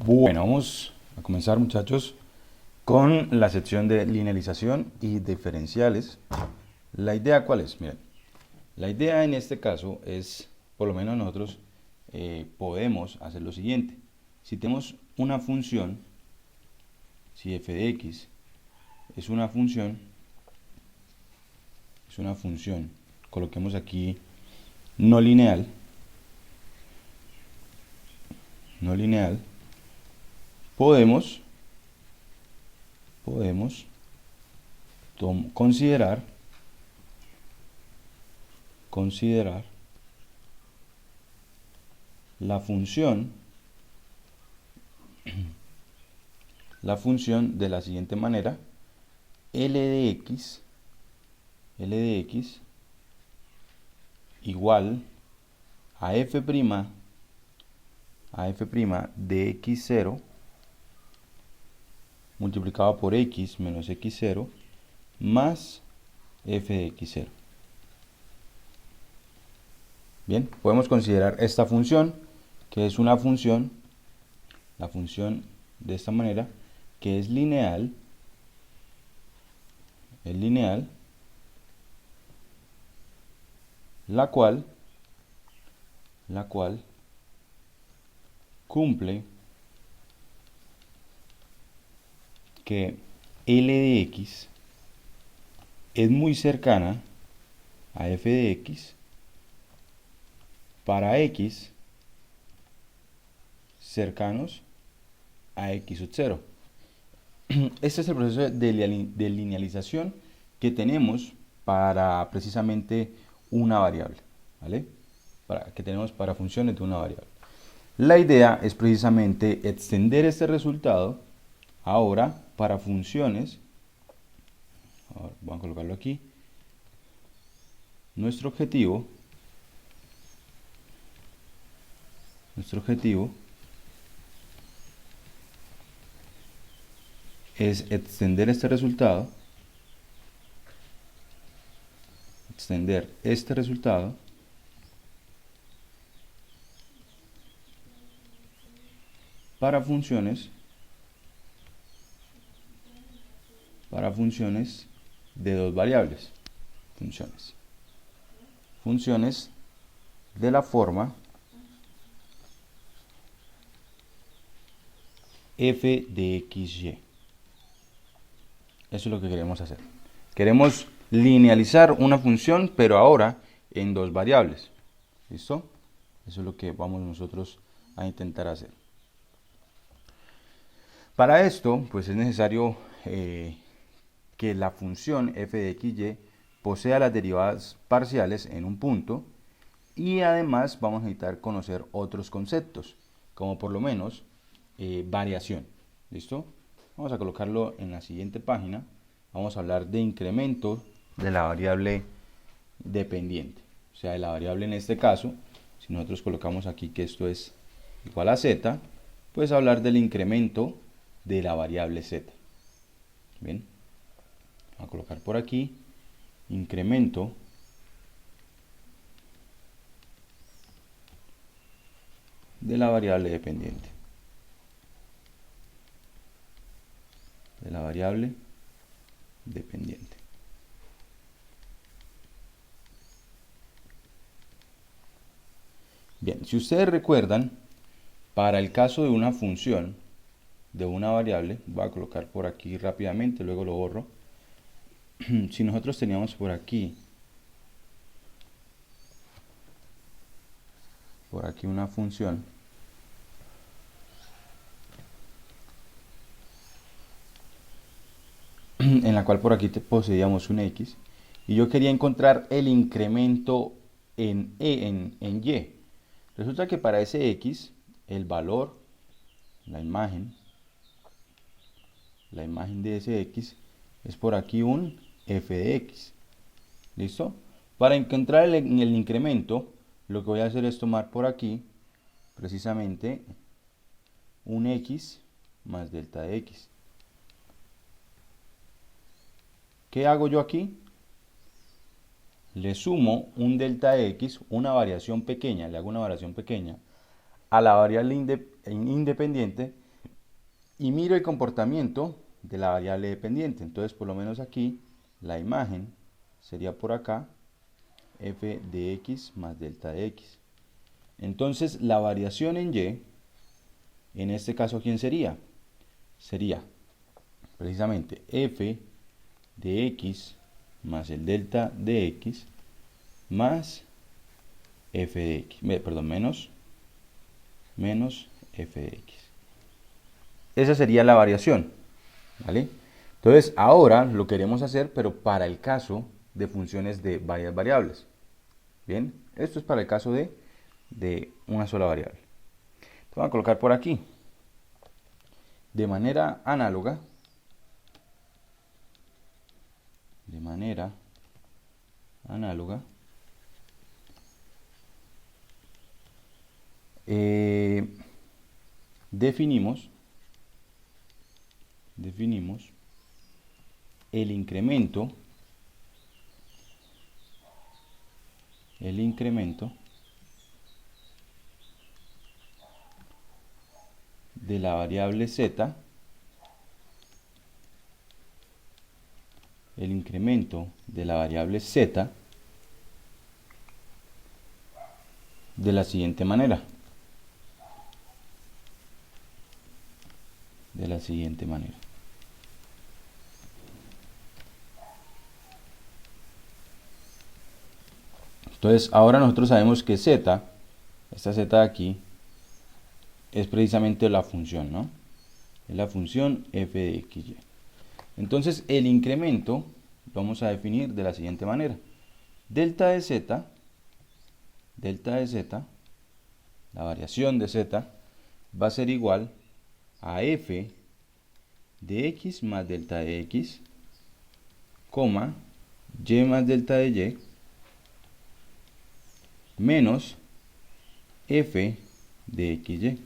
Bueno, vamos a comenzar, muchachos, con la sección de linealización y diferenciales. ¿La idea cuál es? Miren, la idea en este caso es, por lo menos nosotros podemos hacer lo siguiente. Si tenemos una función, si f de x es una función, coloquemos aquí no lineal, podemos considerar la función de la siguiente manera: L de x igual a f' de x0 multiplicado por x menos x0 más f de x0. Bien, podemos considerar esta función, que es una función, la función de esta manera, que es lineal, la cual cumple que L de x es muy cercana a f de x para x cercanos a x sub 0. Este es el proceso de linealización que tenemos para precisamente una variable, ¿vale? Que tenemos para funciones de una variable. La idea es precisamente extender este resultado ahora para funciones. Ahora, vamos a colocarlo aquí. Nuestro objetivo es extender este resultado, para funciones de dos variables, funciones de la forma f de xy. Eso es lo que queremos hacer. Queremos linealizar una función, pero ahora en dos variables. ¿Listo? Eso es lo que vamos nosotros a intentar hacer. Para esto, pues es necesario que la función f de xy posea las derivadas parciales en un punto, y además vamos a necesitar conocer otros conceptos, como por lo menos variación. ¿Listo? Vamos a colocarlo en la siguiente página. Vamos a hablar de incremento de la variable dependiente. O sea, de la variable en este caso, si nosotros colocamos aquí que esto es igual a z, pues hablar del incremento de la variable z. Bien, vamos a colocar por aquí incremento de la variable dependiente. Bien, si ustedes recuerdan, para el caso de una función de una variable, voy a colocar por aquí rápidamente, luego lo borro. Si nosotros teníamos por aquí una función en la cual por aquí poseíamos un x, y yo quería encontrar el incremento en y. Resulta que para ese x, el valor, la imagen de ese x es por aquí un f de x. ¿Listo? Para encontrar el incremento, lo que voy a hacer es tomar por aquí precisamente un x más delta de x. ¿Qué hago yo aquí? Le sumo un delta de x, una variación pequeña, le hago una variación pequeña a la variable independiente, y miro el comportamiento de la variable dependiente. Entonces, por lo menos aquí, la imagen sería por acá, f de x más delta de x. Entonces, la variación en y, en este caso, ¿quién sería? Sería precisamente f de x más el delta de x más f de x, perdón, menos f de x. Esa sería la variación, ¿vale? Entonces, ahora lo queremos hacer, pero para el caso de funciones de varias variables. Bien, esto es para el caso de una sola variable. Entonces, voy a colocar por aquí. De manera análoga, definimos el incremento de la variable z, de la siguiente manera. Entonces, ahora nosotros sabemos que z, esta z de aquí, es precisamente la función, ¿no? Es la función f de xy. Entonces, el incremento lo vamos a definir de la siguiente manera. Delta de z, la variación de z, va a ser igual a f de x más delta de x, coma, y más delta de y, menos f de xy.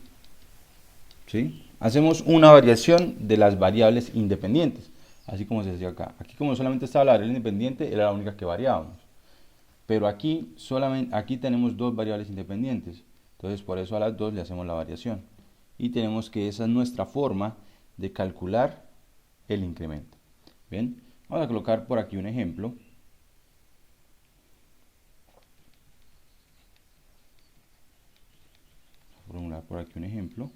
¿Sí? Hacemos una variación de las variables independientes, así como se hacía acá. Aquí, como solamente estaba la variable independiente, era la única que variábamos. Pero aquí tenemos dos variables independientes, entonces por eso a las dos le hacemos la variación. Y tenemos que esa es nuestra forma de calcular el incremento. Bien, vamos a colocar por aquí un ejemplo. Formular por aquí un ejemplo.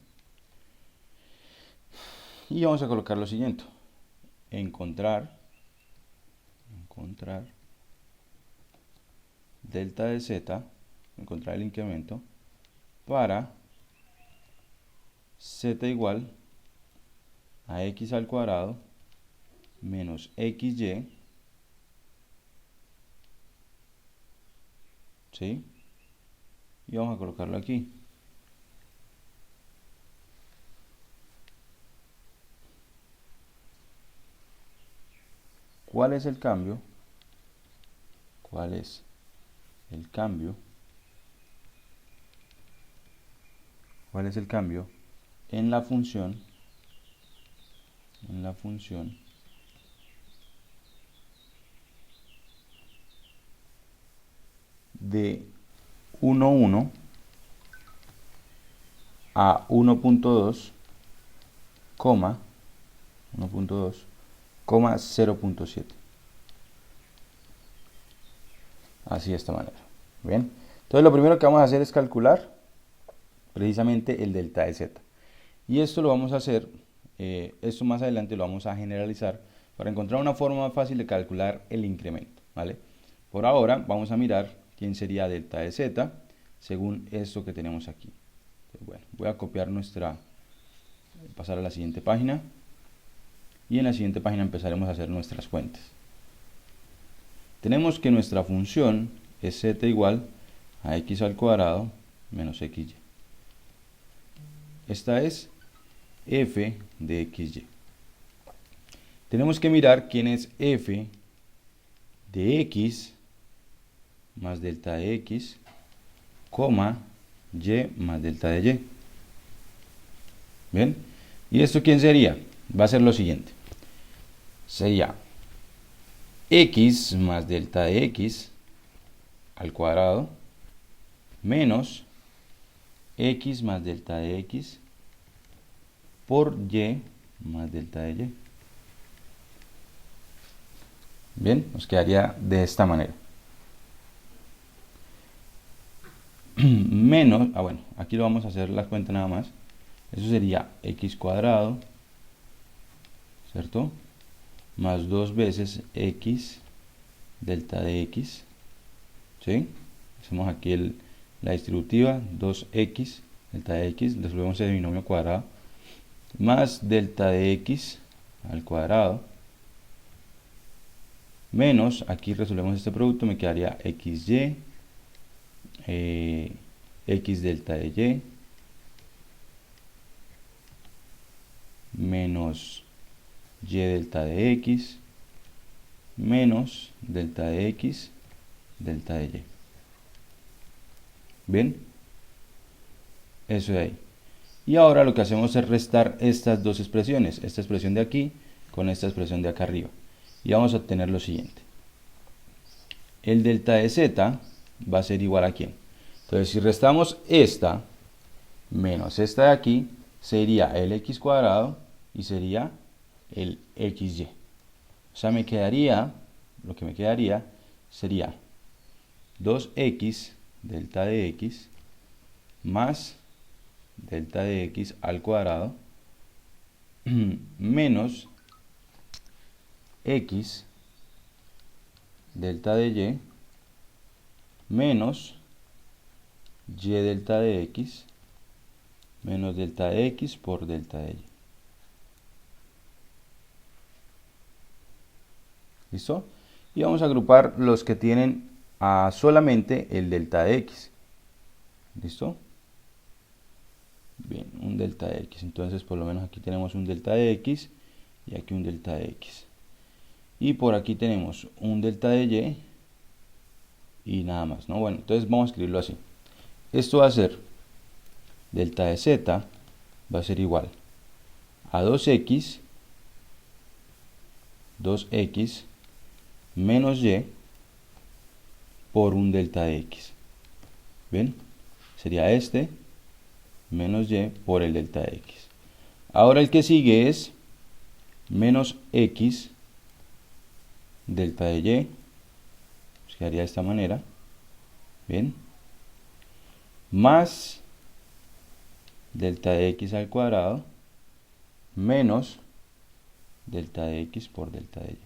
Y vamos a colocar lo siguiente. Encontrar delta de z, encontrar el incremento, para z igual a x al cuadrado menos xy, ¿sí? Y vamos a colocarlo aquí. ¿Cuál es el cambio? En la función de 1,1 a 1.2, 0.7. Así de esta manera. Bien. Entonces lo primero que vamos a hacer es calcular precisamente el delta de z. Y esto lo vamos a hacer, esto más adelante lo vamos a generalizar para encontrar una forma más fácil de calcular el incremento, ¿vale? Por ahora vamos a mirar quién sería delta de z según esto que tenemos aquí. Entonces, bueno, voy a copiar pasar a la siguiente página, y en la siguiente página empezaremos a hacer nuestras fuentes. Tenemos que nuestra función es z igual a x al cuadrado menos xy. Esta es f de xy. Tenemos que mirar quién es f de x más delta de x, coma, y más delta de y. ¿Bien? ¿Y esto quién sería? Va a ser lo siguiente. Sería x más delta de x al cuadrado menos x más delta de x por y más delta de y. Bien, nos quedaría de esta manera. Menos, bueno, aquí lo vamos a hacer la cuenta nada más. Eso sería x cuadrado, ¿cierto? Más 2 veces x delta de x, ¿sí? Hacemos aquí la distributiva, 2x delta de x, resolvemos el binomio cuadrado, más delta de x al cuadrado, menos, aquí resolvemos este producto, me quedaría xy, x delta de y, menos y delta de x, menos delta de x delta de y. ¿Bien? Eso de ahí. Y ahora lo que hacemos es restar estas dos expresiones, esta expresión de aquí con esta expresión de acá arriba. Y vamos a obtener lo siguiente. El delta de z va a ser igual a ¿quién? Entonces, si restamos esta menos esta de aquí, sería el x cuadrado y sería el xy. O sea, me quedaría, lo que me quedaría sería 2x delta de x más delta de x al cuadrado menos x delta de y menos y delta de x menos delta de x por delta de y. ¿Listo? Y vamos a agrupar los que tienen solamente el delta de x. ¿Listo? Bien, un delta de x. Entonces, por lo menos aquí tenemos un delta de x y aquí un delta de x. Y por aquí tenemos un delta de y y nada más, ¿no? Bueno, entonces vamos a escribirlo así. Esto va a ser delta de z, va a ser igual a 2x menos y por un delta de x. ¿Bien? Sería este menos y por el delta de x. Ahora el que sigue es menos x delta de y, pues quedaría de esta manera, bien, más delta de x al cuadrado menos delta de x por delta de y.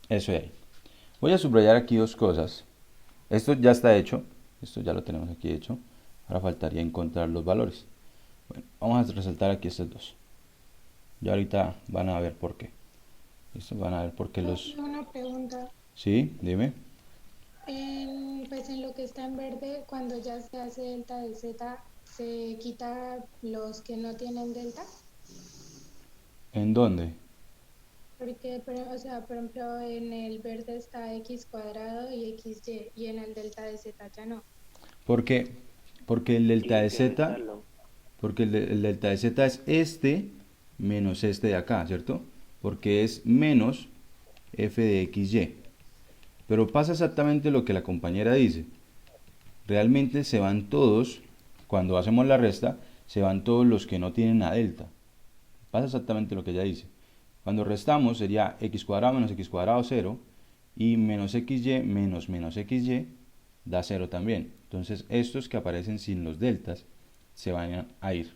Eso de ahí. Voy a subrayar aquí dos cosas. Esto ya está hecho, esto ya lo tenemos aquí hecho. Ahora faltaría encontrar los valores. Bueno, vamos a resaltar aquí estos dos. Ya ahorita van a ver por qué. Esto van a ver por qué los... Una pregunta. Sí, dime. Pues en lo que está en verde, cuando ya se hace delta de z, ¿se quita los que no tienen delta? ¿En dónde? Porque, o sea, por ejemplo, en el verde está x cuadrado y xy, y en el delta de z ya no. Porque, porque el delta Sí, hay de que z, restarlo. porque el delta de z es este menos este de acá, ¿cierto? Porque es menos f de xy. Pero pasa exactamente lo que la compañera dice. Realmente se van todos, cuando hacemos la resta, se van todos los que no tienen a delta. Pasa exactamente lo que ella dice. Cuando restamos sería x cuadrado menos x cuadrado 0 y menos xy menos menos xy da 0 también. Entonces estos que aparecen sin los deltas se van a ir.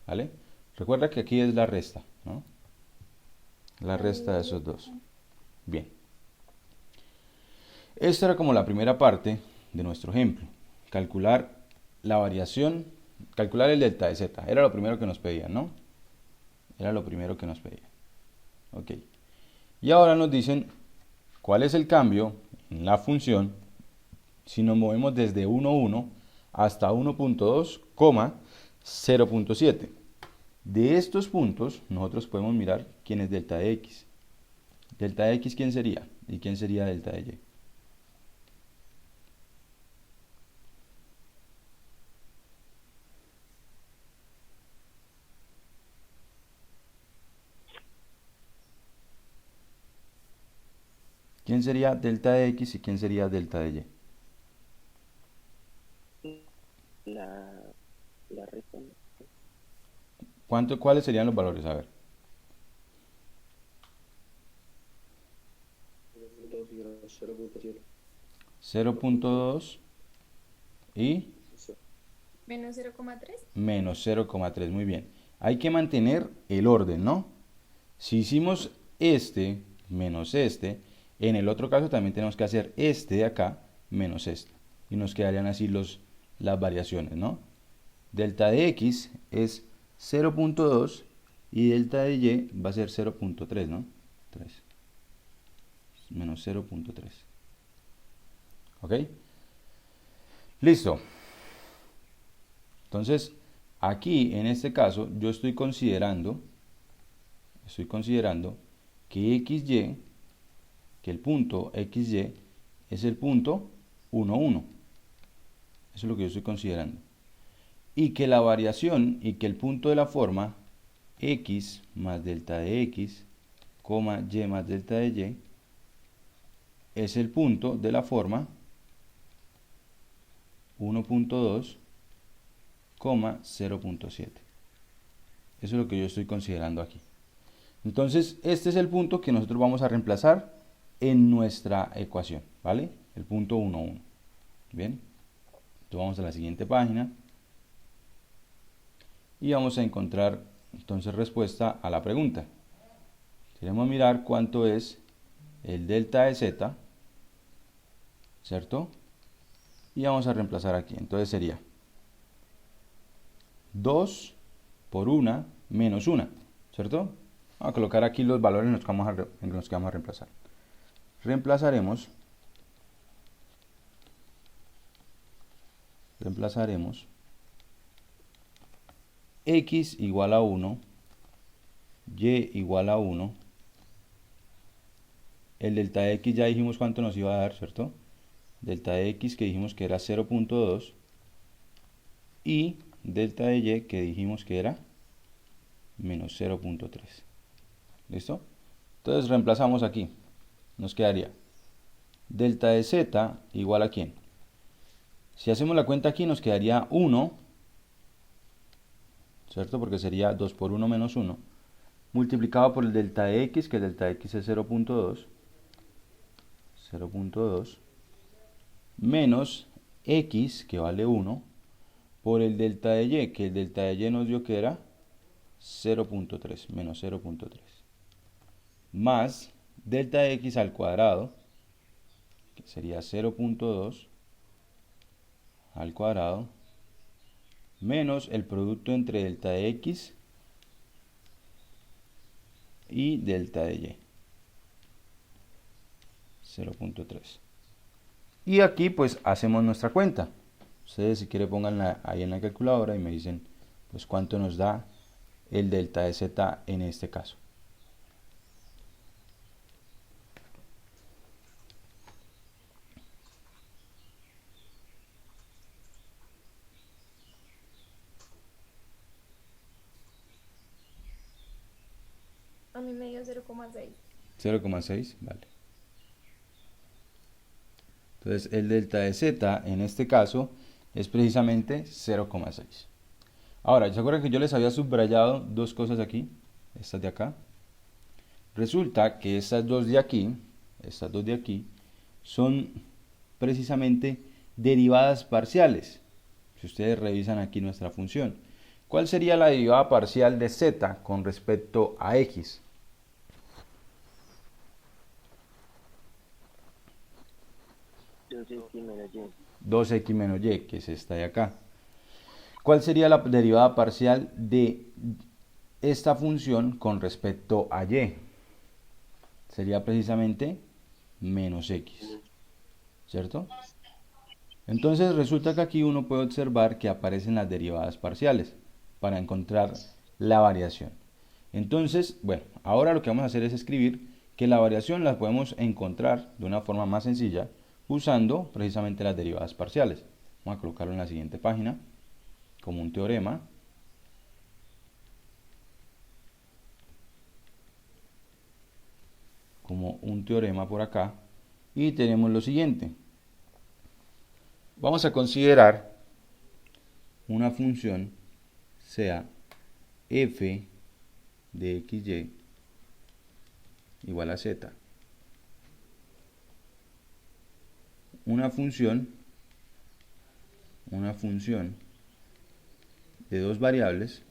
¿Vale? Recuerda que aquí es la resta, ¿no? La resta de esos dos. Bien. Esta era como la primera parte de nuestro ejemplo. Calcular la variación, calcular el delta de z. Era lo primero que nos pedían, ¿no? Era lo primero que nos pedían. Ok. Y ahora nos dicen cuál es el cambio en la función si nos movemos desde 1,1 hasta 1,2, 0,7. De estos puntos nosotros podemos mirar quién es delta de x. Delta de x, ¿quién sería? ¿Y quién sería delta de y? ¿Quién sería delta de x y quién sería delta de y? La, la resta. ¿Cuáles serían los valores? A ver. 0.2 y menos 0,3. menos 0,3, muy bien. Hay que mantener el orden, ¿no? Si hicimos este menos este, en el otro caso también tenemos que hacer este de acá menos este. Y nos quedarían así las variaciones, ¿no? Delta de x es 0.2 y delta de y va a ser 0.3, ¿no? 3 menos 0.3. ¿Ok? Listo. Entonces, aquí en este caso yo estoy considerando que xy, que el punto xy es el punto 1, 1. Eso es lo que yo estoy considerando. Y que la variación y que el punto de la forma x más delta de x, y más delta de y, es el punto de la forma 1.2, 0.7. Eso es lo que yo estoy considerando aquí. Entonces, este es el punto que nosotros vamos a reemplazar en nuestra ecuación, ¿vale? El punto 1, 1. Bien. Entonces vamos a la siguiente página. Y vamos a encontrar entonces respuesta a la pregunta. Queremos mirar cuánto es el delta de z, ¿cierto? Y vamos a reemplazar aquí. Entonces sería 2 por 1 menos 1, ¿cierto? Vamos a colocar aquí los valores en los que vamos a reemplazar. Reemplazaremos x igual a 1, y igual a 1. El delta de x ya dijimos cuánto nos iba a dar, ¿cierto? Delta de x que dijimos que era 0.2 y delta de y que dijimos que era menos 0.3. ¿Listo? Entonces reemplazamos aquí. Nos quedaría delta de z igual a ¿quién? Si hacemos la cuenta aquí nos quedaría 1, ¿cierto? Porque sería 2 por 1 menos 1, multiplicado por el delta de x, que el delta de x es 0.2, menos x, que vale 1, por el delta de y, que el delta de y nos dio que era 0.3, menos 0.3, más delta de x al cuadrado, que sería 0.2 al cuadrado, menos el producto entre delta de x y delta de y, 0.3. Y aquí pues hacemos nuestra cuenta. Ustedes si quieren pónganla ahí en la calculadora y me dicen pues cuánto nos da el delta de z en este caso. A mí me dio 0,6. 0,6, vale. Entonces el delta de z en este caso es precisamente 0,6. Ahora, ¿se acuerdan que yo les había subrayado dos cosas aquí? Estas de acá. Resulta que estas dos de aquí son precisamente derivadas parciales. Si ustedes revisan aquí nuestra función, ¿cuál sería la derivada parcial de z con respecto a x? 2x menos y, que es esta de acá. ¿Cuál sería la derivada parcial de esta función con respecto a y? Sería precisamente menos x, ¿cierto? Entonces resulta que aquí uno puede observar que aparecen las derivadas parciales para encontrar la variación. Entonces, bueno, ahora lo que vamos a hacer es escribir que la variación la podemos encontrar de una forma más sencilla usando precisamente las derivadas parciales. Vamos a colocarlo en la siguiente página como un teorema. Como un teorema por acá. Y tenemos lo siguiente. Vamos a considerar una función sea f de xy igual a z. Una función de dos variables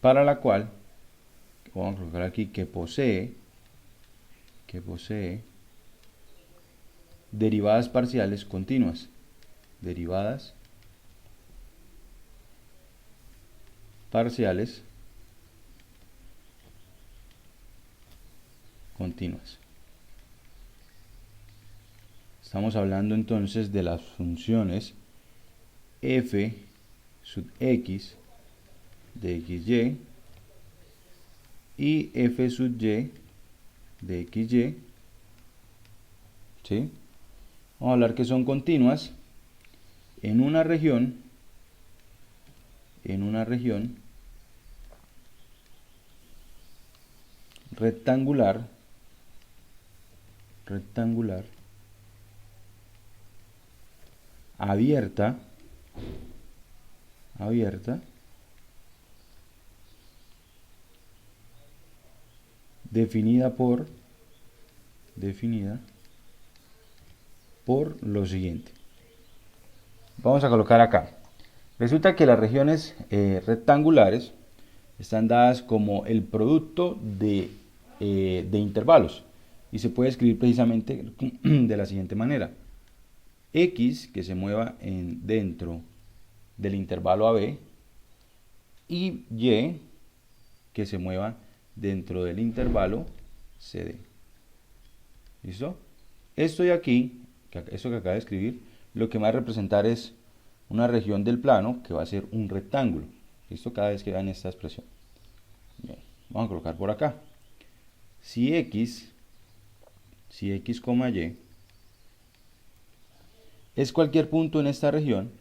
para la cual vamos a colocar aquí que posee derivadas parciales continuas. Derivadas parciales continuas. Estamos hablando entonces de las funciones f sub x de xy y f sub y de xy, ¿sí? Vamos a hablar que son continuas en una región rectangular abierta definida por lo siguiente. Vamos a colocar acá. Resulta que las regiones rectangulares están dadas como el producto de intervalos y se puede escribir precisamente de la siguiente manera: x que se mueva dentro del intervalo AB y y que se mueva dentro del intervalo CD. ¿Listo? Esto de aquí, esto que acabo de escribir, lo que va a representar es una región del plano que va a ser un rectángulo. ¿Listo? Cada vez que vean esta expresión. Bien, vamos a colocar por acá. Si x, y es cualquier punto en esta región,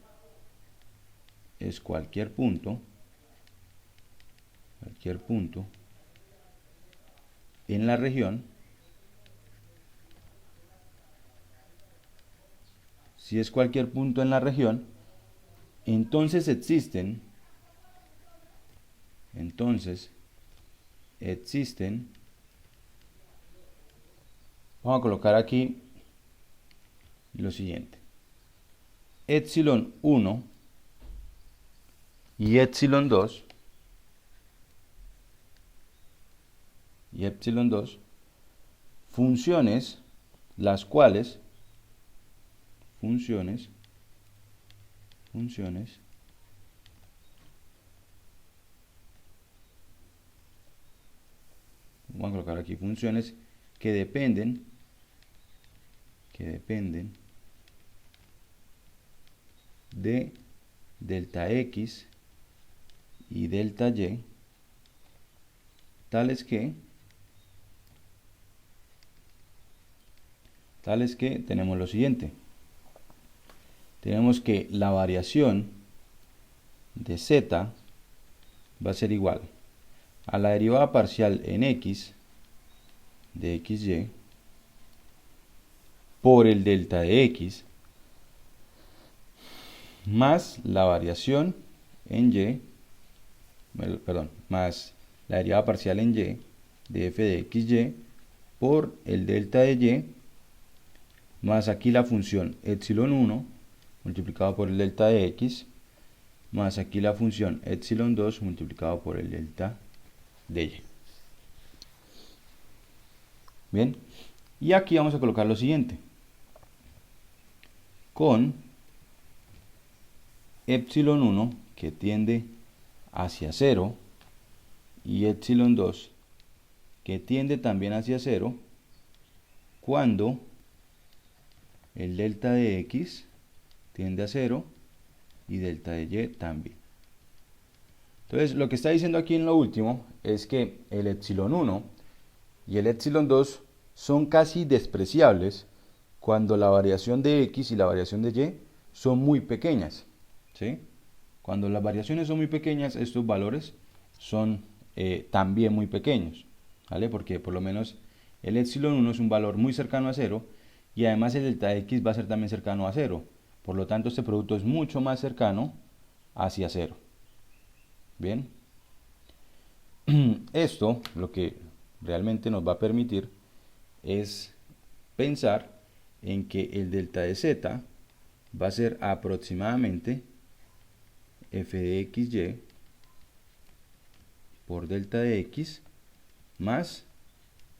en la región, si es cualquier punto en la región, entonces existen vamos a colocar aquí lo siguiente: epsilon 1 y epsilon 2 funciones las cuales vamos a colocar aquí funciones que dependen de delta x y delta y, tales que tenemos lo siguiente. Tenemos que la variación de z va a ser igual a la derivada parcial en x de xy por el delta de x más la variación en y, más la derivada parcial en y de f de xy por el delta de y, más aquí la función epsilon 1 multiplicado por el delta de x, más aquí la función epsilon 2 multiplicado por el delta de y. Bien, y aquí vamos a colocar lo siguiente: con epsilon 1 que tiende hacia 0 y epsilon 2 que tiende también hacia 0 cuando el delta de x tiende a 0 y delta de y también. Entonces, lo que está diciendo aquí en lo último es que el epsilon 1 y el epsilon 2 son casi despreciables cuando la variación de x y la variación de y son muy pequeñas, ¿sí? Cuando las variaciones son muy pequeñas, estos valores son también muy pequeños, ¿vale? Porque por lo menos el epsilon 1 es un valor muy cercano a 0 y además el delta X va a ser también cercano a 0. Por lo tanto, este producto es mucho más cercano hacia 0. Bien. Esto lo que realmente nos va a permitir es pensar en que el delta de z va a ser aproximadamente f de xy por delta de x más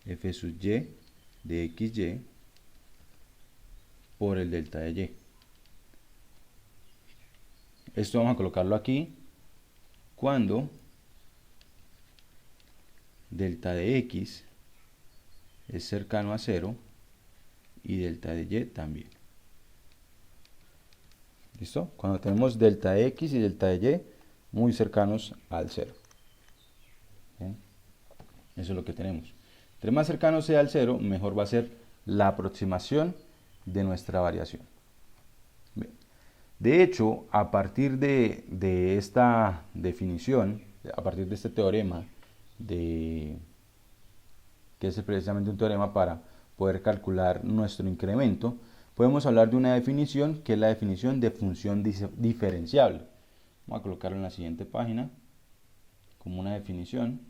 f sub y de xy por el delta de y. Esto vamos a colocarlo aquí cuando delta de x es cercano a 0 y delta de y también. ¿Listo? Cuando tenemos delta de x y delta de y muy cercanos al 0. ¿Bien? Eso es lo que tenemos. Entre más cercano sea al 0, mejor va a ser la aproximación de nuestra variación. Bien. De hecho, a partir de esta definición, a partir de este teorema, que es precisamente un teorema para poder calcular nuestro incremento, podemos hablar de una definición que es la definición de función diferenciable. Vamos a colocarlo en la siguiente página como una definición.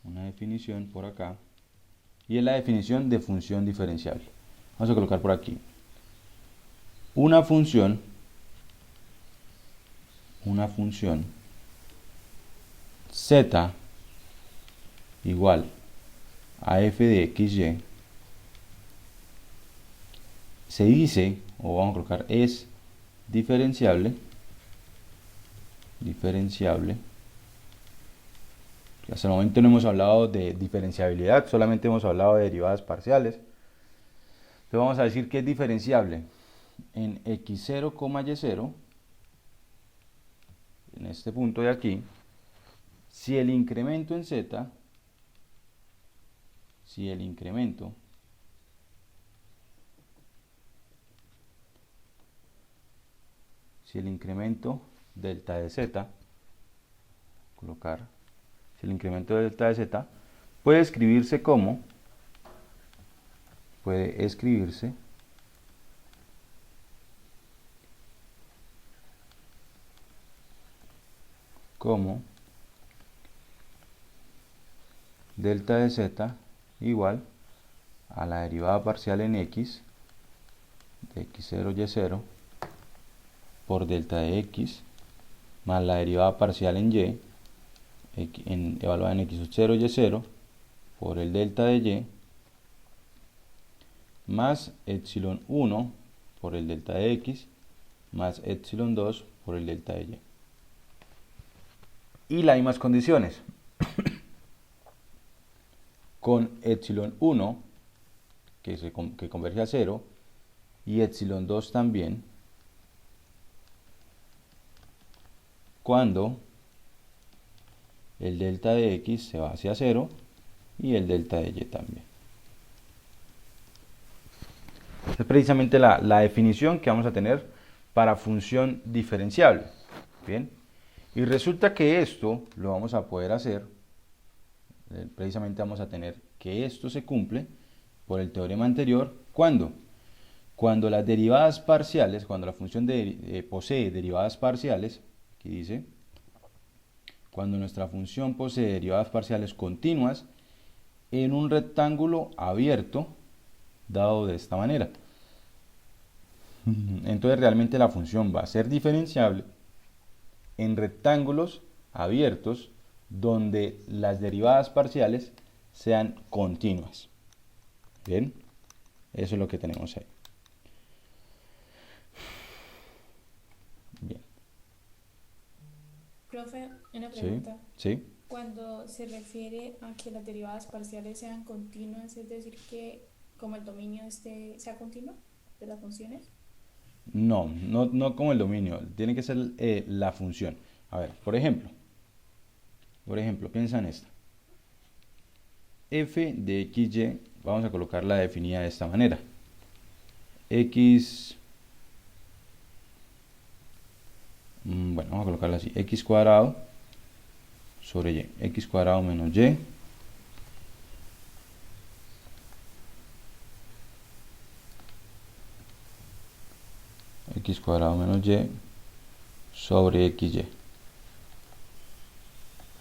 Una definición por acá. Y es la definición de función diferenciable. Vamos a colocar por aquí. Una función z igual a f de xy se dice, o vamos a colocar es diferenciable. Hasta el momento no hemos hablado de diferenciabilidad, solamente hemos hablado de derivadas parciales. Entonces vamos a decir que es diferenciable en x0, y0, en este punto de aquí, si el incremento en z, delta de z, colocar, si el incremento de delta de z puede escribirse como, delta de z igual a la derivada parcial en x de x0, y0 por delta de x más la derivada parcial en y evaluada en x0, y0 por el delta de y más epsilon 1 por el delta de x más epsilon 2 por el delta de y. Y las mismas condiciones. Con epsilon 1 que converge a 0 y epsilon 2 también, cuando el delta de x se va hacia 0 y el delta de y también. Esta es precisamente la definición que vamos a tener para función diferenciable. Bien, y resulta que esto lo vamos a poder hacer, precisamente vamos a tener que esto se cumple por el teorema anterior. ¿Cuándo? Cuando las derivadas parciales, cuando la función posee derivadas parciales, aquí dice, cuando nuestra función posee derivadas parciales continuas en un rectángulo abierto dado de esta manera. Entonces realmente la función va a ser diferenciable en rectángulos abiertos donde las derivadas parciales sean continuas. Bien, eso es lo que tenemos ahí. Bien. Profe, una pregunta. Sí. Cuando se refiere a que las derivadas parciales sean continuas, es decir, que como el dominio sea continuo de las funciones. No como el dominio, tiene que ser la función. A ver, por ejemplo, piensa en esta. F de xy, vamos a colocarla definida de esta manera. X Bueno, vamos a colocarlo así, x cuadrado sobre y, x cuadrado menos y x cuadrado menos y sobre xy.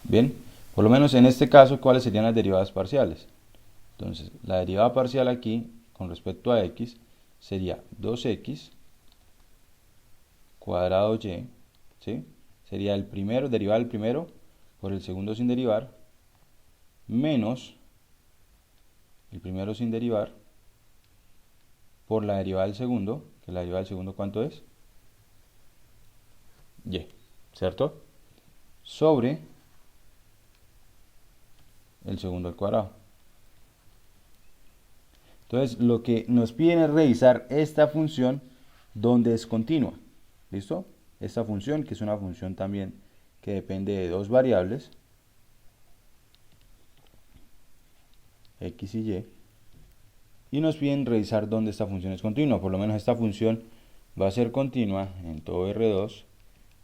Bien, por lo menos en este caso, ¿cuáles serían las derivadas parciales? Entonces, la derivada parcial aquí, con respecto a x, sería 2x cuadrado y, ¿sí? Sería el primero, derivar el primero por el segundo sin derivar, menos el primero sin derivar por la derivada del segundo, que la derivada del segundo, ¿cuánto es? Y, ¿cierto? Sobre el segundo al cuadrado. Entonces, lo que nos piden es revisar esta función donde es continua. ¿Listo? Esta función, que es una función también que depende de dos variables, x y y nos piden revisar dónde esta función es continua. Por lo menos esta función va a ser continua en todo R2,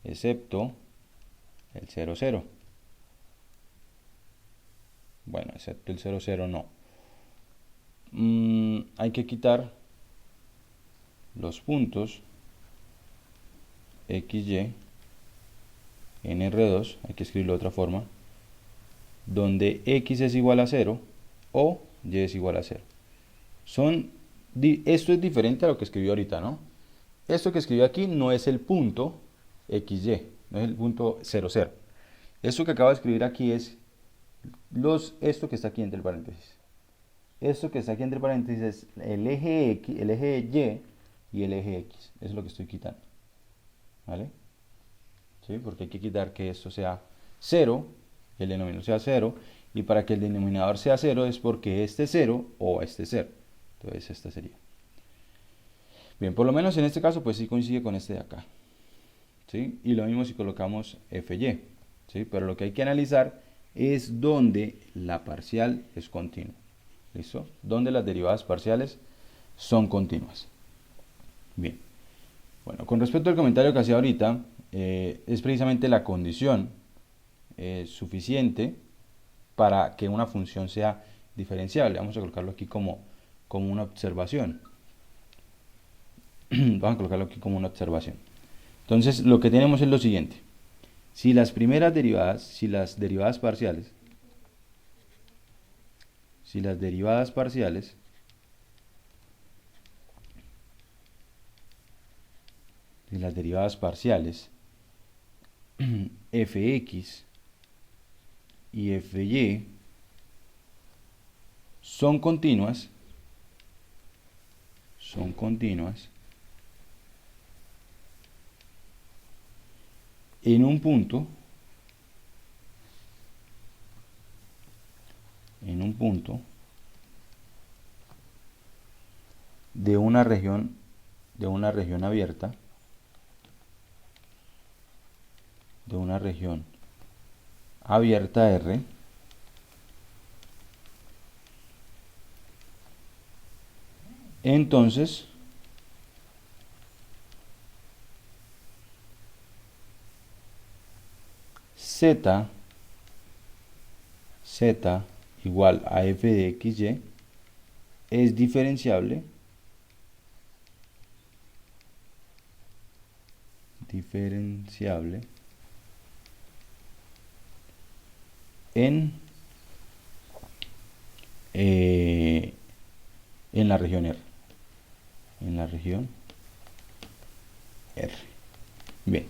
excepto el 0, 0. Bueno, excepto el 0, 0 no. Hay que quitar los puntos xy en R2, hay que escribirlo de otra forma, donde x es igual a 0 o y es igual a 0. Esto es diferente a lo que escribió ahorita, ¿no? Esto que escribió aquí no es el punto xy, no es el punto 0, 0. Esto que acabo de escribir aquí es esto que está aquí entre paréntesis. Esto que está aquí entre paréntesis es el eje X, el eje Y y el eje X. Eso es lo que estoy quitando. ¿Vale? ¿Sí? Porque hay que quitar que esto sea 0, el denominador sea 0, y para que el denominador sea 0 es porque este es 0 o este es 0. Entonces este sería. Bien, por lo menos en este caso pues sí coincide con este de acá. ¿Sí? Y lo mismo si colocamos FY. ¿Sí? Pero lo que hay que analizar es dónde la parcial es continua. ¿Listo? Donde las derivadas parciales son continuas. Bien. Bueno, con respecto al comentario que hacía ahorita, es precisamente la condición suficiente para que una función sea diferenciable. Vamos a colocarlo aquí como una observación. Vamos a colocarlo aquí como una observación. Entonces, lo que tenemos es lo siguiente. Si las primeras derivadas, si las derivadas parciales fx y fy son continuas, en un punto de una región abierta, R, entonces z igual a f de xy es diferenciable en la región R. Bien,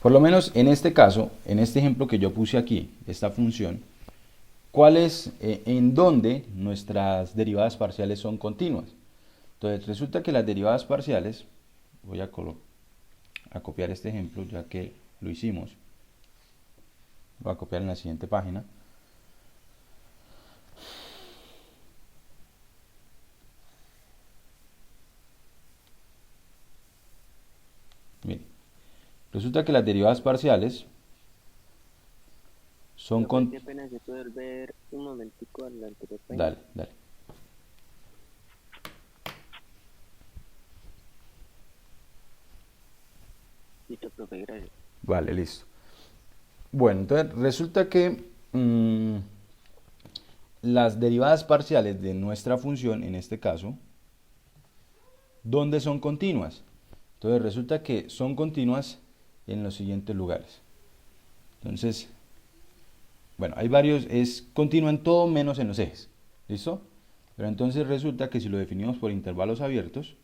por lo menos en este caso, en este ejemplo que yo puse aquí, esta función, ¿cuál es en dónde nuestras derivadas parciales son continuas? Entonces resulta que las derivadas parciales, voy a copiar este ejemplo ya que lo hicimos, voy a copiar en la siguiente página. Bien, resulta que las derivadas parciales son con... apenas se puede ver un momentico al anterior página. Dale, dale. Listo, profe, gracias. Vale, listo. Bueno, entonces resulta que las derivadas parciales de nuestra función, en este caso, ¿dónde son continuas? Entonces resulta que son continuas en los siguientes lugares. Entonces, bueno, hay varios, es continua en todo menos en los ejes. ¿Listo? Pero entonces resulta que si lo definimos por intervalos abiertos,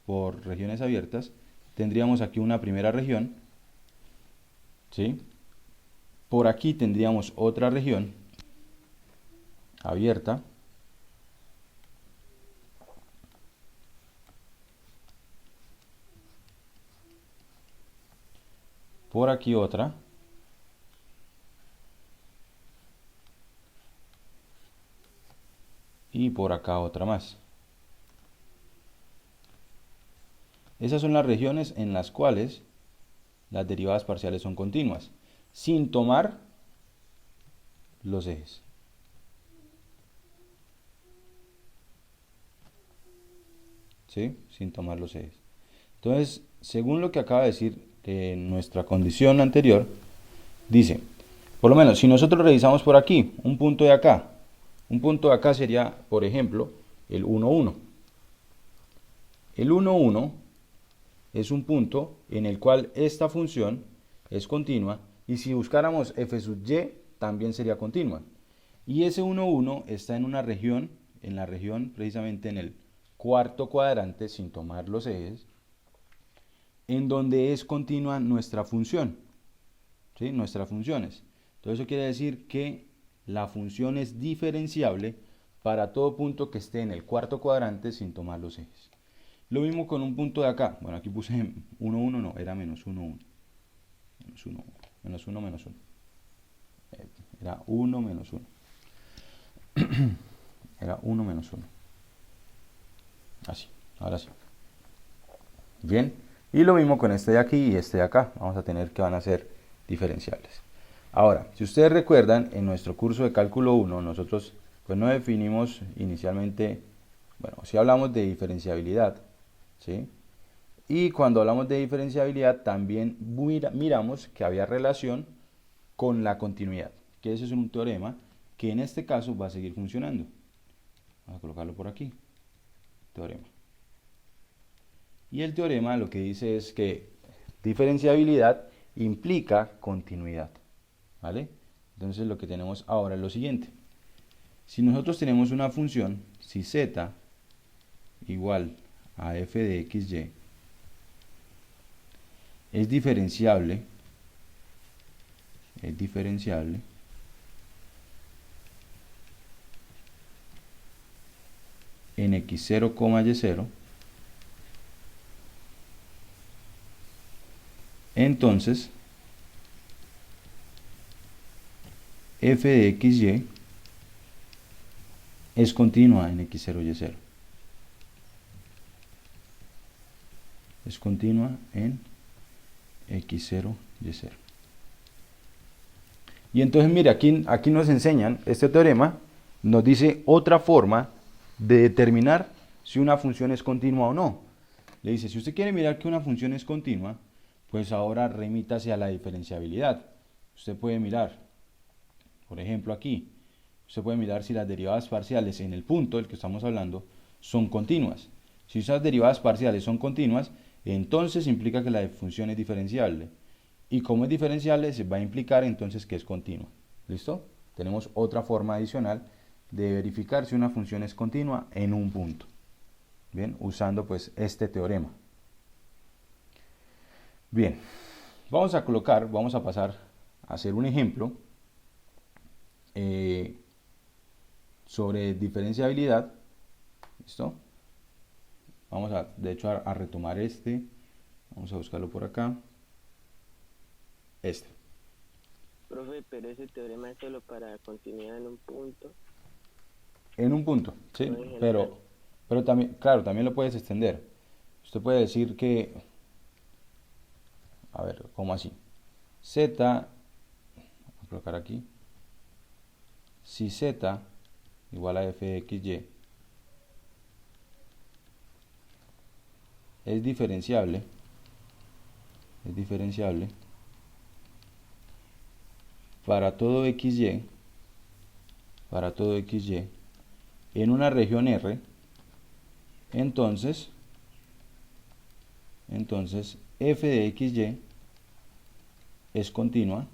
por regiones abiertas, tendríamos aquí una primera región, ¿sí? Por aquí tendríamos otra región abierta, por aquí otra, y por acá otra más. Esas son las regiones en las cuales las derivadas parciales son continuas, sin tomar los ejes. ¿Sí? Sin tomar los ejes. Entonces, según lo que acaba de decir nuestra condición anterior, dice, por lo menos, si nosotros revisamos por aquí, un punto de acá sería, por ejemplo, el 1, 1. El 1, 1 es un punto en el cual esta función es continua, y si buscáramos f sub y, también sería continua. Y ese 1, 1 está en una región, precisamente en el cuarto cuadrante, sin tomar los ejes, en donde es continua nuestra función, ¿sí? Nuestras funciones. Entonces eso quiere decir que la función es diferenciable para todo punto que esté en el cuarto cuadrante sin tomar los ejes. Lo mismo con un punto de acá. Bueno, aquí puse 1, 1, no, era menos 1, 1. Menos 1, 1. Menos 1, menos 1. Era 1, menos 1. Era 1, menos 1. Así, ahora sí. Bien. Y lo mismo con este de aquí y este de acá. Vamos a tener que van a ser diferenciables. Ahora, si ustedes recuerdan, en nuestro curso de cálculo 1, nosotros pues no definimos inicialmente, bueno, sí hablamos de diferenciabilidad, ¿sí? Y cuando hablamos de diferenciabilidad también miramos que había relación con la continuidad, que ese es un teorema que en este caso va a seguir funcionando. Vamos a colocarlo por aquí, teorema. Y el teorema lo que dice es que diferenciabilidad implica continuidad, ¿vale? Entonces lo que tenemos ahora es lo siguiente. Si nosotros tenemos una función, si z igual a f de xy es diferenciable en x0, y0, entonces f de xy es continua en x0, y0. Es continua en x0, y0. Y entonces, mire, aquí nos enseñan, este teorema nos dice otra forma de determinar si una función es continua o no. Le dice, si usted quiere mirar que una función es continua, pues ahora remítase a la diferenciabilidad. Usted puede mirar, por ejemplo aquí, usted puede mirar si las derivadas parciales en el punto del que estamos hablando son continuas. Si esas derivadas parciales son continuas, entonces implica que la función es diferenciable. Y como es diferenciable, se va a implicar entonces que es continua. ¿Listo? Tenemos otra forma adicional de verificar si una función es continua en un punto. Bien, usando pues este teorema. Bien, vamos a pasar a hacer un ejemplo sobre diferenciabilidad. ¿Listo? Vamos de hecho a retomar este. Vamos a buscarlo por acá. Este. Profe, pero ese teorema es solo para continuidad en un punto. En un punto, sí, pero también, claro, también lo puedes extender. Usted puede decir que, a ver, ¿cómo así? Z, voy a colocar aquí, si z igual a f de xy es diferenciable es diferenciable para todo xy, en una región R, entonces f de xy es continua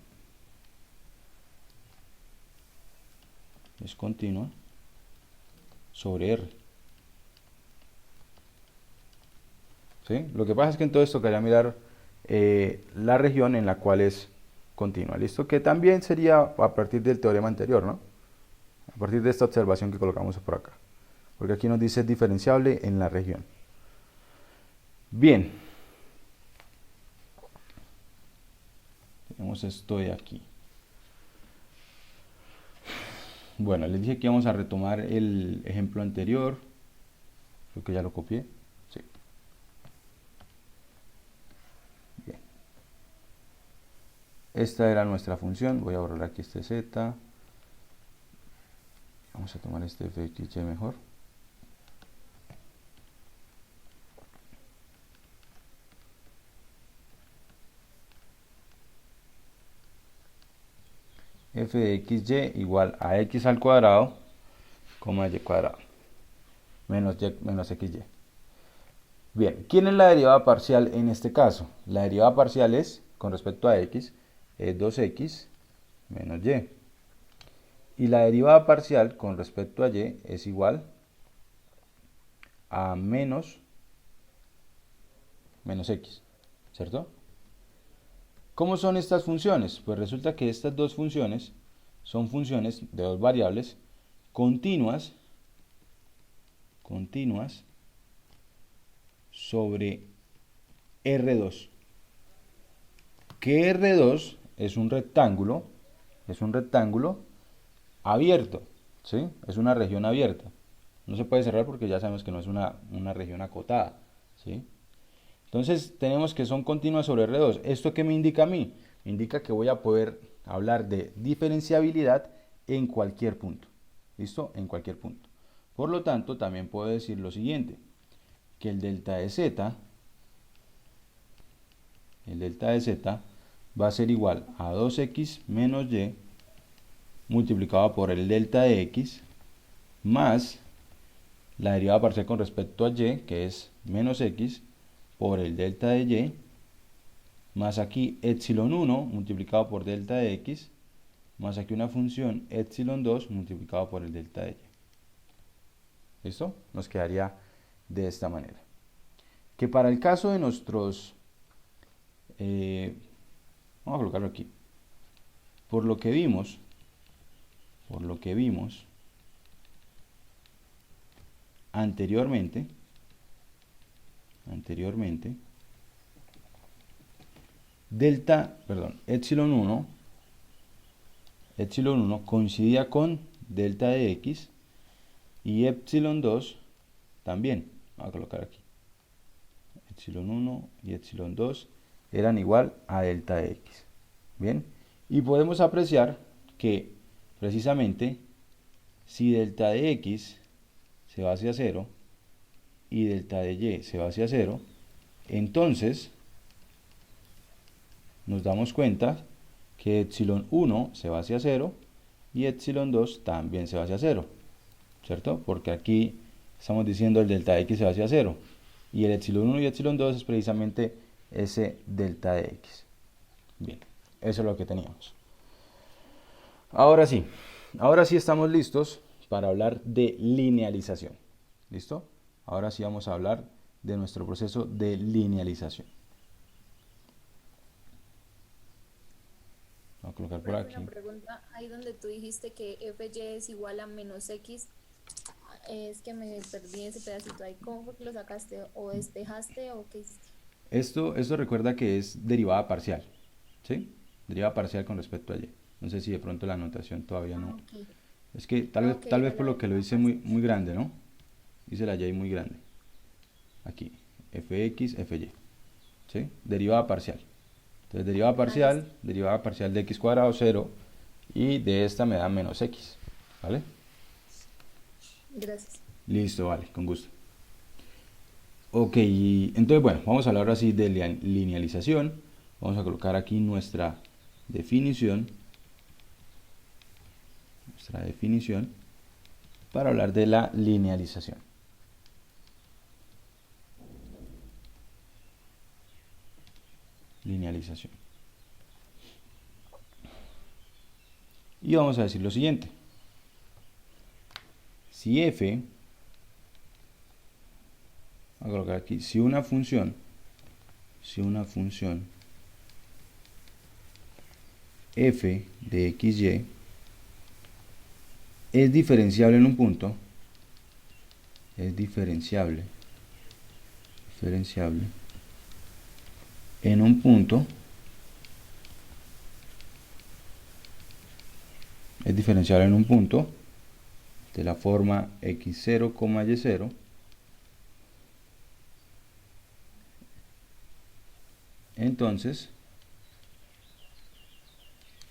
sobre R. ¿Sí? Lo que pasa es que entonces tocaría mirar la región en la cual es continua. ¿Listo? Que también sería a partir del teorema anterior, ¿no? A partir de esta observación que colocamos por acá. Porque aquí nos dice diferenciable en la región. Bien. Tenemos esto de aquí. Bueno, les dije que íbamos a retomar el ejemplo anterior. Creo que ya lo copié. Sí. Bien. Esta era nuestra función. Voy a borrar aquí este z. Vamos a tomar este f de xy mejor. F de xy igual a x al cuadrado, coma y cuadrado, menos xy. Bien, ¿quién es la derivada parcial en este caso? La derivada parcial es, con respecto a x, es 2x menos y. Y la derivada parcial con respecto a y es igual a menos x, ¿cierto? ¿Cómo son estas funciones? Pues resulta que estas dos funciones son funciones de dos variables continuas sobre R2. Que R2 es un rectángulo abierto, ¿sí? Es una región abierta. No se puede cerrar porque ya sabemos que no es una región acotada, ¿sí? Entonces tenemos que son continuas sobre R2. ¿Esto qué me indica a mí? Me indica que voy a poder hablar de diferenciabilidad en cualquier punto. ¿Listo? En cualquier punto. Por lo tanto, también puedo decir lo siguiente, que el delta de z va a ser igual a 2x menos y multiplicado por el delta de x más la derivada parcial con respecto a y, que es menos x, por el delta de y, más aquí epsilon 1 multiplicado por delta de x, más aquí una función epsilon 2 multiplicado por el delta de y. ¿Listo? Nos quedaría de esta manera. Que para el caso de nuestros... vamos a colocarlo aquí. Por lo que vimos anteriormente, epsilon 1 coincidía con delta de x y epsilon 2 también. Vamos a colocar aquí. Epsilon 1 y epsilon 2 eran igual a delta de x. Bien, y podemos apreciar que precisamente si delta de x se va hacia 0 y delta de y se va hacia 0, entonces nos damos cuenta que epsilon 1 se va hacia 0 y epsilon 2 también se va hacia 0, ¿cierto? Porque aquí estamos diciendo el delta de x se va hacia 0 y el epsilon 1 y epsilon 2 es precisamente ese delta de x. Bien, eso es lo que teníamos. Ahora sí estamos listos para hablar de linealización. ¿Listo? Ahora sí vamos a hablar de nuestro proceso de linealización. Voy a colocar por aquí. Una pregunta, ahí donde tú dijiste que fy es igual a menos x, es que me perdí ese pedacito ahí. ¿Cómo fue que lo sacaste? ¿O despejaste o qué hiciste? Esto recuerda que es derivada parcial, ¿sí? Derivada parcial con respecto a y. No sé si de pronto la anotación todavía no. Okay. Es que tal vez por lo que lo hice muy grande, ¿no? Hice la y muy grande. Aquí, fx, fy. ¿Sí? Derivada parcial. Entonces, derivada parcial de x cuadrado 0 y de esta me da menos x. ¿Vale? Gracias. Listo, vale, con gusto. Ok, entonces bueno, vamos a hablar ahora sí de linealización. Vamos a colocar aquí nuestra definición para hablar de la linealización. Y vamos a decir lo siguiente. Si f, voy a colocar aquí, si una función f de xy es diferenciable en un punto, en un punto, de la forma x0, y0,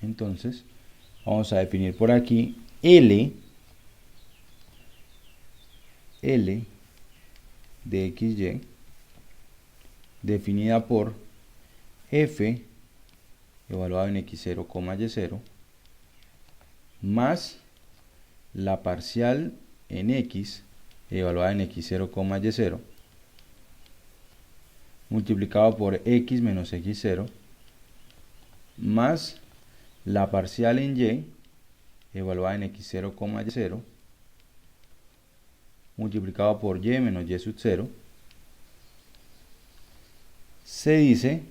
entonces vamos a definir por aquí L de xy definida por f evaluado en x0, y0 más la parcial en x evaluada en x0, y0 multiplicado por x menos x0 más la parcial en y evaluada en x0, y0 multiplicado por y menos y sub 0 se dice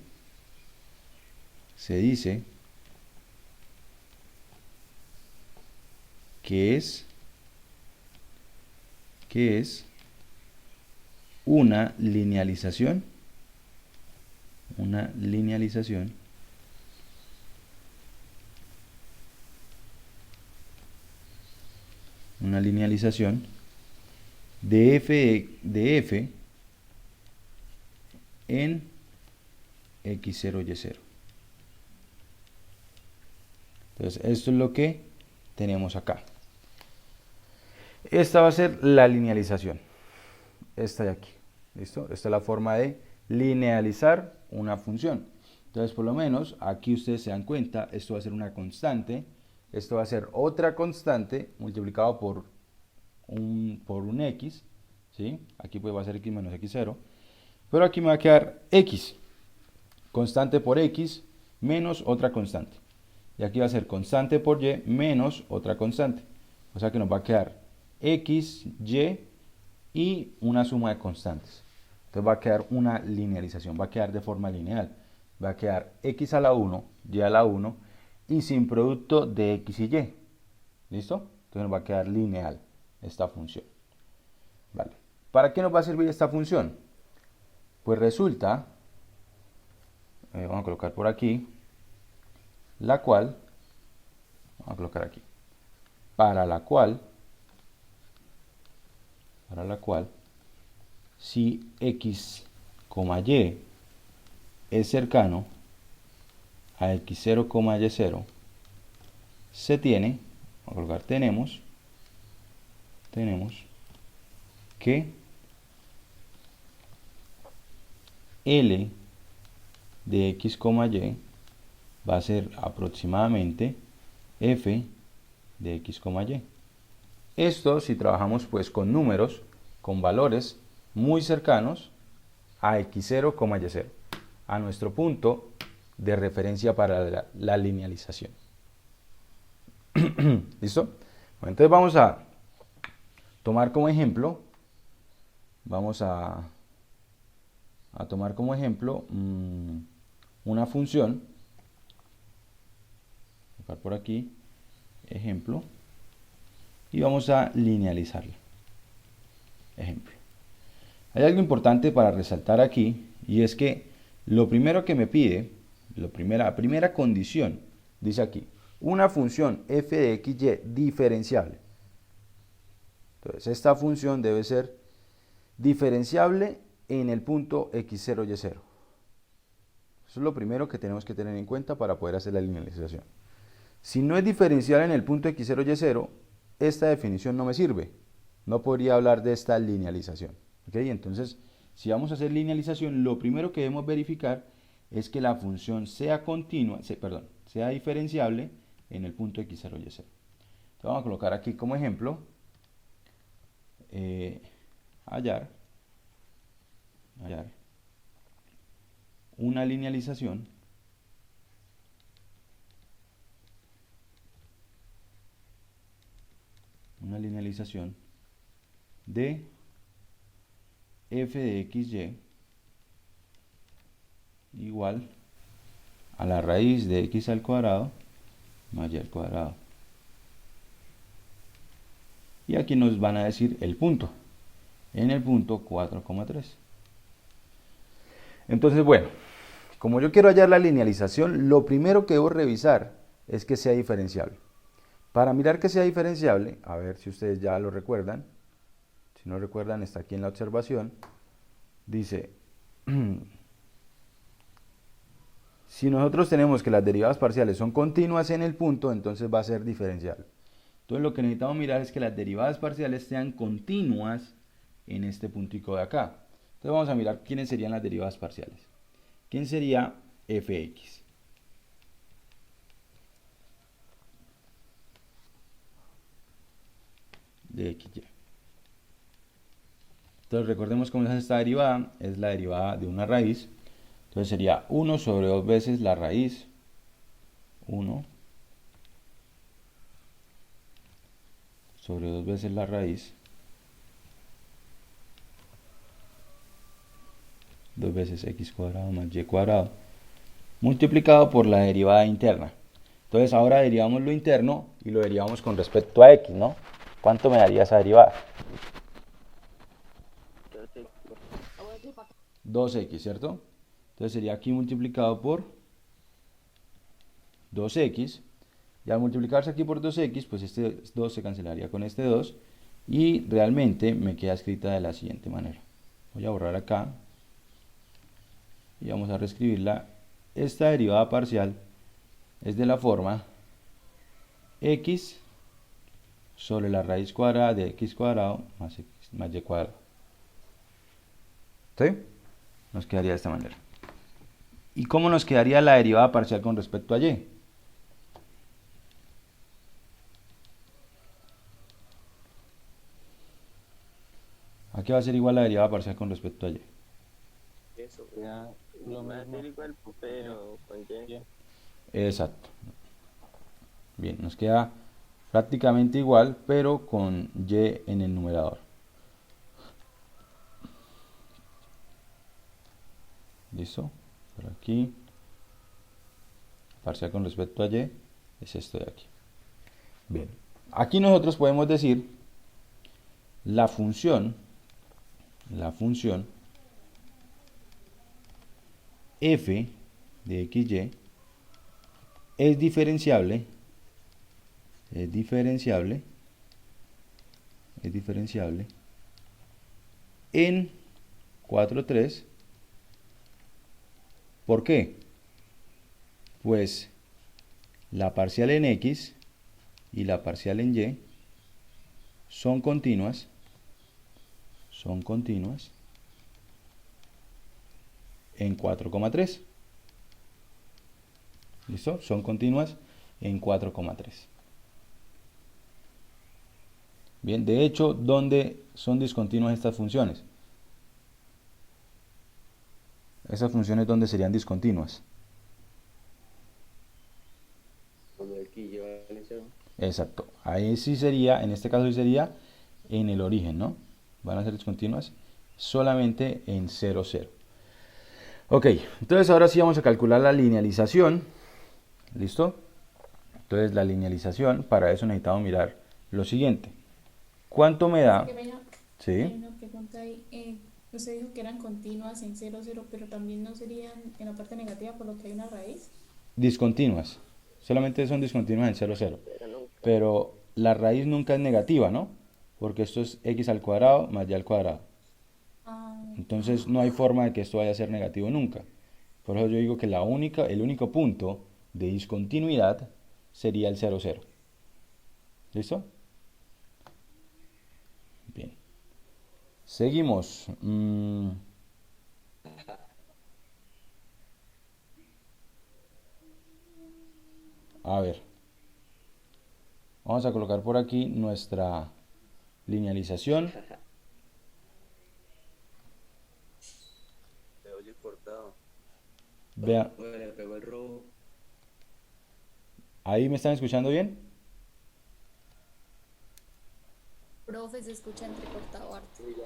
que es una linealización de f en x0, y0. Entonces esto es lo que tenemos acá. Esta va a ser la linealización, esta de aquí, ¿listo? Esta es la forma de linealizar una función. Entonces, por lo menos, aquí ustedes se dan cuenta, esto va a ser una constante, esto va a ser otra constante multiplicado por un x, ¿sí? Aquí pues va a ser x menos x0, pero aquí me va a quedar x, constante por x menos otra constante. Y aquí va a ser constante por y menos otra constante. O sea que nos va a quedar x, y y una suma de constantes. Entonces va a quedar una linealización, va a quedar de forma lineal. Va a quedar x a la 1, y a la 1 y sin producto de x y y. ¿Listo? Entonces nos va a quedar lineal esta función. Vale. ¿Para qué nos va a servir esta función? Pues resulta, vamos a colocar por aquí, la cual, vamos a colocar aquí, para la cual, si x, y es cercano a x0, y0, se tiene, vamos a colocar tenemos que L de x, y va a ser aproximadamente f de x, y. Esto si trabajamos pues con números, con valores muy cercanos a x0, y0, a nuestro punto de referencia para la linealización. ¿Listo? Bueno, entonces vamos a tomar como ejemplo, tomar como ejemplo una función, por aquí, ejemplo, y vamos a linealizarla. Ejemplo. Hay algo importante para resaltar aquí, y es que lo primero que me pide, la primera condición, dice aquí, una función f de xy diferenciable. Entonces, esta función debe ser diferenciable en el punto x0, y0. Eso es lo primero que tenemos que tener en cuenta para poder hacer la linealización. Si no es diferenciable en el punto x0, y0, esta definición no me sirve. No podría hablar de esta linealización. ¿Okay? Entonces, si vamos a hacer linealización, lo primero que debemos verificar es que la función sea continua, sea diferenciable en el punto x0 y y0. Entonces vamos a colocar aquí como ejemplo hallar una linealización de f de xy igual a la raíz de x al cuadrado más y al cuadrado. Y aquí nos van a decir el punto, en el punto 4,3. Entonces, bueno, como yo quiero hallar la linealización, lo primero que debo revisar es que sea diferenciable. Para mirar que sea diferenciable, a ver si ustedes ya lo recuerdan, si no recuerdan está aquí en la observación, dice, si nosotros tenemos que las derivadas parciales son continuas en el punto, entonces va a ser diferenciable. Entonces lo que necesitamos mirar es que las derivadas parciales sean continuas en este puntico de acá. Entonces vamos a mirar quiénes serían las derivadas parciales. ¿Quién sería fx? De xy. Entonces recordemos cómo es esta derivada, es la derivada de una raíz. Entonces sería 1 sobre 2 veces la raíz, 1 sobre 2 veces la raíz, 2 veces x cuadrado más y cuadrado, multiplicado por la derivada interna. Entonces ahora derivamos lo interno y lo derivamos con respecto a x, ¿no? ¿Cuánto me daría esa derivada? 2x, ¿cierto? Entonces sería aquí multiplicado por 2x. Y al multiplicarse aquí por 2x, pues este 2 se cancelaría con este 2. Y realmente me queda escrita de la siguiente manera. Voy a borrar acá. Y vamos a reescribirla. Esta derivada parcial es de la forma x sobre la raíz cuadrada de x cuadrado más y cuadrado. ¿Sí? Nos quedaría de esta manera. ¿Y cómo nos quedaría la derivada parcial con respecto a y? ¿A qué va a ser igual la derivada parcial con respecto a y? Eso, ya lo va a ser igual, pero con y. Exacto. Bien, nos queda prácticamente igual, pero con y en el numerador. ¿Listo? Por aquí. Parcial con respecto a y es esto de aquí. Bien. Aquí nosotros podemos decir la función f de xy es diferenciable en 4,3. ¿Por qué? Pues la parcial en x y la parcial en y son continuas en 4,3. ¿Listo? Son continuas en 4,3. Bien, de hecho, ¿dónde son discontinuas estas funciones? Esas funciones, ¿dónde serían discontinuas? Cuando x lleva al 0. Exacto. Ahí sí sería, en este caso sí sería en el origen, ¿no? Van a ser discontinuas solamente en 0, 0. Ok, entonces ahora sí vamos a calcular la linealización. ¿Listo? Entonces la linealización, para eso necesitamos mirar lo siguiente. ¿Cuánto me da? Sí. Hay una pregunta ahí. Usted dijo que eran continuas en 0, 0, pero también no serían en la parte negativa por lo que hay una raíz. Discontinuas. Solamente son discontinuas en 0, 0. Pero la raíz nunca es negativa, ¿no? Porque esto es x al cuadrado más y al cuadrado. Entonces no hay forma de que esto vaya a ser negativo nunca. Por eso yo digo que el único punto de discontinuidad sería el 0, 0. ¿Listo? Bien. Seguimos. A ver, vamos a colocar por aquí nuestra linealización. Se oye cortado. Vea, Oye, le pegó el robo. ¿ahí me están escuchando bien? Profe, se escucha entrecortado harto. Sí, ya.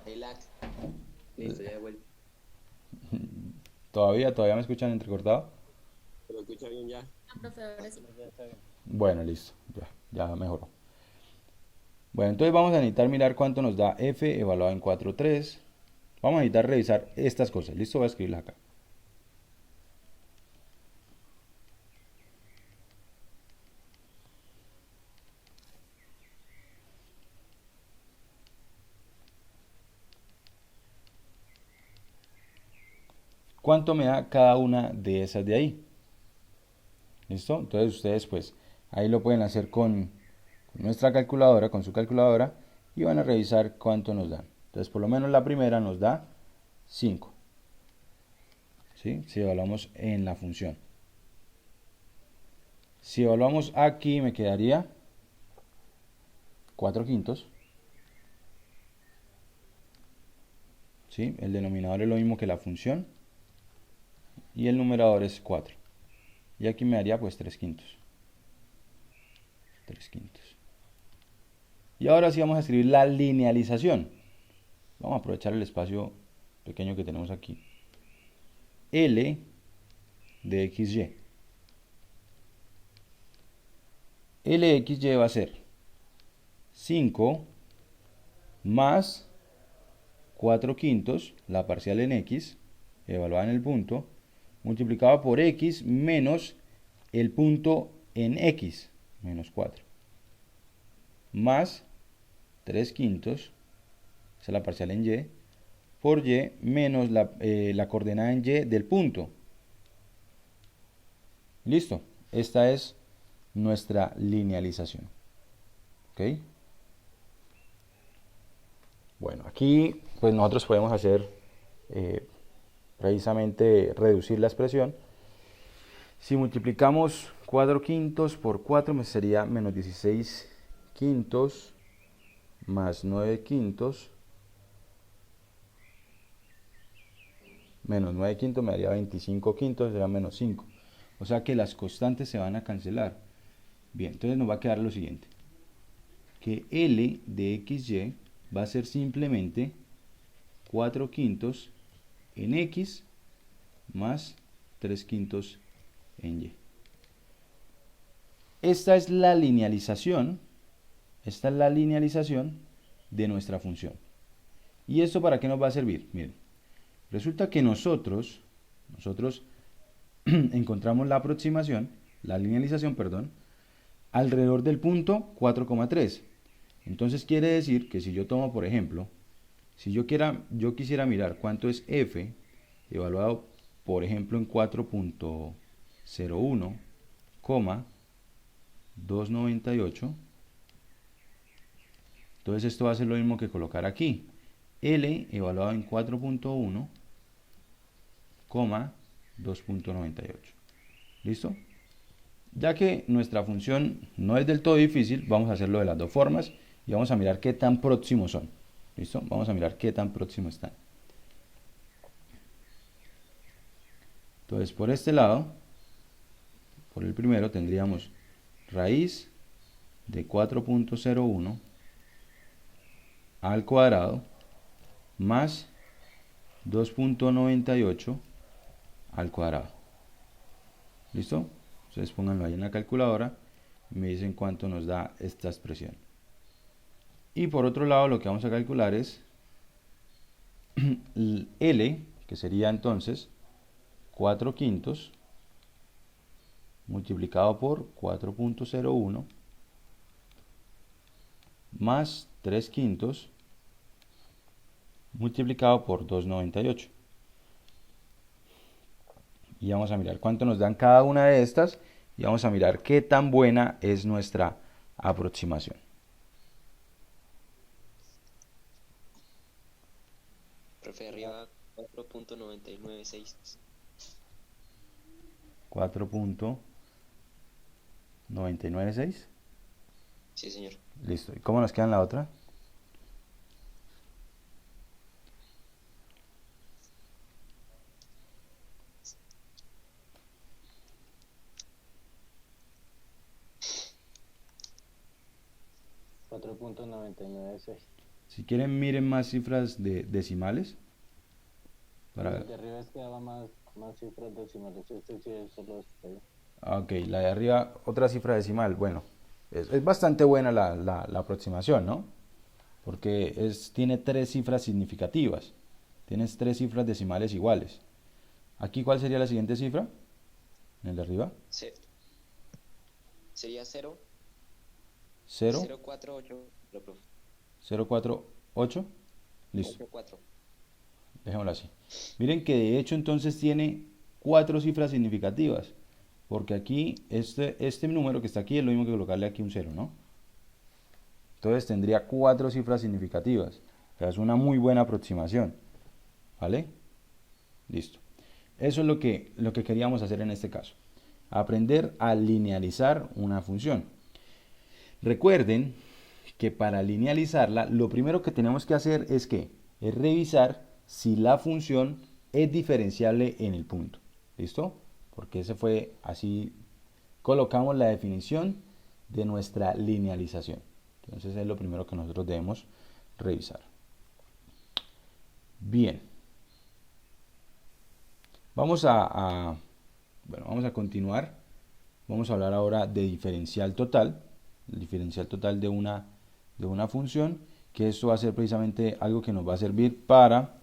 Hay lag. Listo, ya de vuelta. ¿Todavía me escuchan entrecortado? ¿Se lo escucha bien ya? Ah, profe, ahora sí. Ya está bien. Bueno, listo, ya mejoró. Bueno, entonces vamos a necesitar mirar cuánto nos da f evaluado en 4,3. Vamos a necesitar revisar estas cosas. Listo, voy a escribirlas acá. ¿Cuánto me da cada una de esas de ahí? ¿Listo? Entonces ustedes pues ahí lo pueden hacer con nuestra calculadora, con su calculadora, y van a revisar cuánto nos dan. Entonces por lo menos la primera nos da 5. ¿Sí? Si evaluamos en la función. Si evaluamos aquí me quedaría 4/5. ¿Sí? El denominador es lo mismo que la función. Y el numerador es 4. Y aquí me daría pues 3/5. 3/5. Y ahora sí vamos a escribir la linealización. Vamos a aprovechar el espacio pequeño que tenemos aquí. L de XY. L de XY va a ser 5 más 4/5, la parcial en X, evaluada en el punto, multiplicado por X menos el punto en X, menos 4. Más 3/5, esa es la parcial en Y, por Y menos la coordenada en Y del punto. Listo, esta es nuestra linealización. ¿Ok? Bueno, aquí pues nosotros podemos hacer precisamente reducir la expresión. Si multiplicamos 4/5 por 4 me sería menos 16/5 más 9/5 menos 9/5 me daría 25/5, será menos 5. O sea que las constantes se van a cancelar. Bien, entonces nos va a quedar lo siguiente. Que L de XY va a ser simplemente 4/5 en X más 3/5 en Y. Esta es la linealización. Esta es la linealización de nuestra función. ¿Y esto para qué nos va a servir? Miren, resulta que nosotros encontramos la aproximación, la linealización, perdón, alrededor del punto 4,3. Entonces quiere decir que si yo tomo, por ejemplo, si yo quisiera mirar cuánto es f evaluado, por ejemplo, en 4,01, 298, entonces esto va a ser lo mismo que colocar aquí. L evaluado en 4,1, 2,98. ¿Listo? Ya que nuestra función no es del todo difícil, vamos a hacerlo de las dos formas y vamos a mirar qué tan próximos son. ¿Listo? Vamos a mirar qué tan próximos están. Entonces, por este lado, por el primero, tendríamos raíz de 4,01 al cuadrado más 2,98 al cuadrado. ¿Listo? Ustedes pónganlo ahí en la calculadora y me dicen cuánto nos da esta expresión. Y por otro lado, lo que vamos a calcular es L, que sería entonces 4/5 multiplicado por 4,01 más 3/5 multiplicado por 2,98. Y vamos a mirar cuánto nos dan cada una de estas y vamos a mirar qué tan buena es nuestra aproximación. Profe, arriba 4,996. 4,996. 99,6. Sí, señor. Listo. ¿Y cómo nos queda en la otra? $4.99. Si quieren, miren más cifras decimales. El de arriba es que daba más cifras decimales. Este sí es solo este. Ok, la de arriba, otra cifra decimal. Bueno, es bastante buena la aproximación, ¿no? Porque tiene 3 cifras significativas. Tienes 3 cifras decimales iguales. Aquí, ¿cuál sería la siguiente cifra? En el de arriba. Sería 0. 0. 048. 048. Listo. 84. Dejémoslo así. Miren que de hecho entonces tiene 4 cifras significativas. Porque aquí este número que está aquí es lo mismo que colocarle aquí un 0, ¿no? Entonces tendría 4 cifras significativas. O sea, es una muy buena aproximación. ¿Vale? Listo. Eso es lo que queríamos hacer en este caso. Aprender a linealizar una función. Recuerden que para linealizarla, lo primero que tenemos que hacer es revisar si la función es diferenciable en el punto. ¿Listo? Porque ese fue así, colocamos la definición de nuestra linealización. Entonces es lo primero que nosotros debemos revisar. Bien. Vamos a continuar. Vamos a hablar ahora de diferencial total. El diferencial total de una función, que esto va a ser precisamente algo que nos va a servir para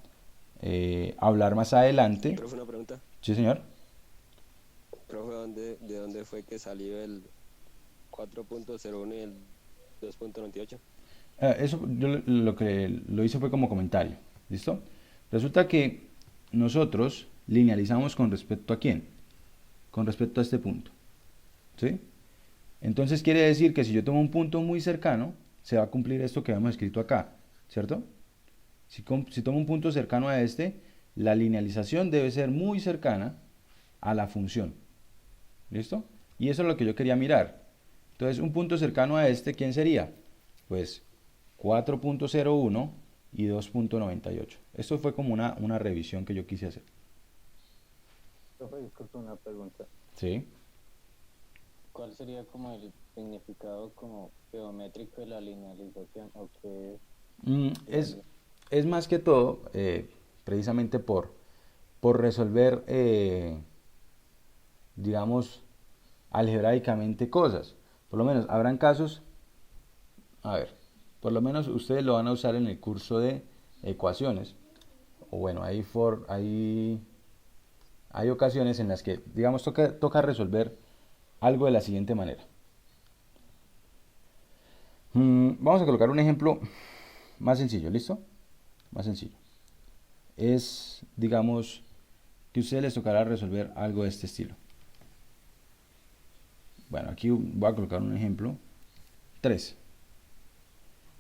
hablar más adelante. Profe, una pregunta. Sí, señor. Profe, ¿de dónde fue que salió el 4.01 y el 2.98? Eso yo lo que lo hice fue como comentario. ¿Listo? Resulta que nosotros linealizamos con respecto a quién? Con respecto a este punto. ¿Sí? Entonces quiere decir que si yo tomo un punto muy cercano, se va a cumplir esto que hemos escrito acá, ¿cierto? Si tomo un punto cercano a este, la linealización debe ser muy cercana a la función. ¿Listo? Y eso es lo que yo quería mirar. Entonces, un punto cercano a este, ¿quién sería? Pues 4.01 y 2.98. Esto fue como una revisión que yo quise hacer. Profe, disculpe una pregunta. ¿Sí? ¿Cuál sería como el significado como geométrico de la linealización? ¿O qué Es más que todo, precisamente por resolver, digamos, algebraicamente cosas. Por lo menos habrán casos, a ver, por lo menos ustedes lo van a usar en el curso de ecuaciones. O bueno, hay ocasiones en las que, digamos, toca resolver algo de la siguiente manera. Vamos a colocar un ejemplo más sencillo, ¿listo? Más sencillo. Es, digamos, que a ustedes les tocará resolver algo de este estilo. Bueno, aquí voy a colocar un ejemplo 3.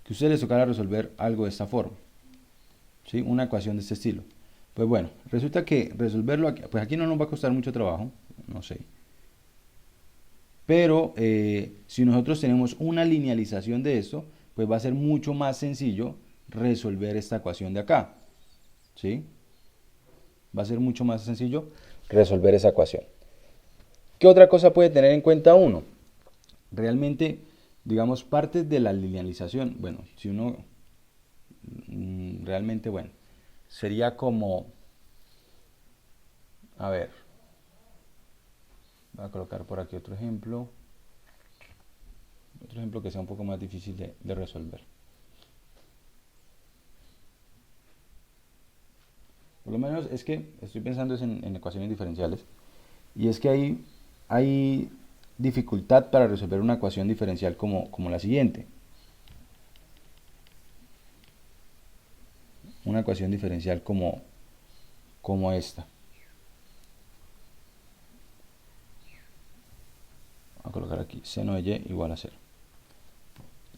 Que a ustedes les tocará resolver algo de esta forma. ¿Sí? Una ecuación de este estilo. Pues bueno, resulta que resolverlo aquí, pues aquí no nos va a costar mucho trabajo, no sé. Pero si nosotros tenemos una linealización de esto, pues va a ser mucho más sencillo resolver esta ecuación de acá. ¿Sí? Va a ser mucho más sencillo resolver esa ecuación. ¿Qué otra cosa puede tener en cuenta uno? Realmente, digamos, partes de la linealización, bueno, si uno realmente, bueno, sería como, a ver, voy a colocar por aquí otro ejemplo que sea un poco más difícil de resolver. Por lo menos es que estoy pensando en ecuaciones diferenciales, y es que hay dificultad para resolver una ecuación diferencial como la siguiente. Una ecuación diferencial como esta. Voy a colocar aquí seno de y igual a 0.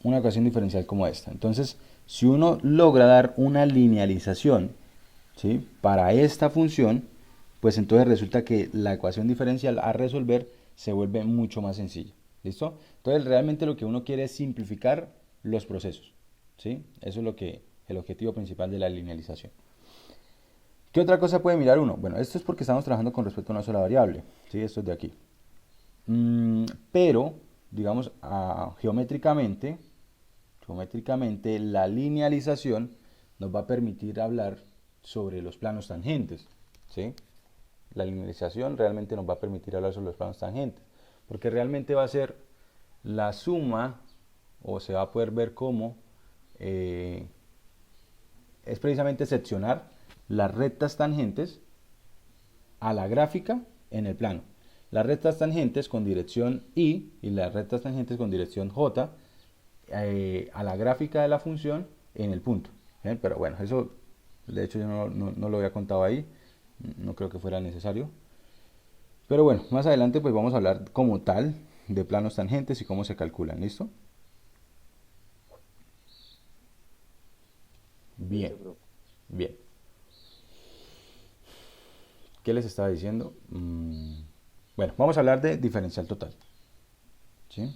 Una ecuación diferencial como esta. Entonces, si uno logra dar una linealización, ¿sí?, para esta función, pues entonces resulta que la ecuación diferencial a resolver se vuelve mucho más sencilla. ¿Listo? Entonces realmente lo que uno quiere es simplificar los procesos, ¿sí? Eso es el objetivo principal de la linealización. ¿Qué otra cosa puede mirar uno? Bueno, esto es porque estamos trabajando con respecto a una sola variable, ¿sí? Esto es de aquí. Pero, digamos, geométricamente, la linealización nos va a permitir hablar sobre los planos tangentes, ¿sí? La linealización realmente nos va a permitir hablar sobre los planos tangentes, porque realmente va a ser la suma, o se va a poder ver cómo es precisamente seccionar las rectas tangentes a la gráfica en el plano. Las rectas tangentes con dirección y las rectas tangentes con dirección J a la gráfica de la función en el punto. ¿Bien? Pero bueno, eso de hecho yo no lo había contado ahí, no creo que fuera necesario. Pero bueno, más adelante pues vamos a hablar como tal de planos tangentes y cómo se calculan, ¿listo? Bien, bien. ¿Qué les estaba diciendo? Bueno, vamos a hablar de diferencial total. ¿Sí?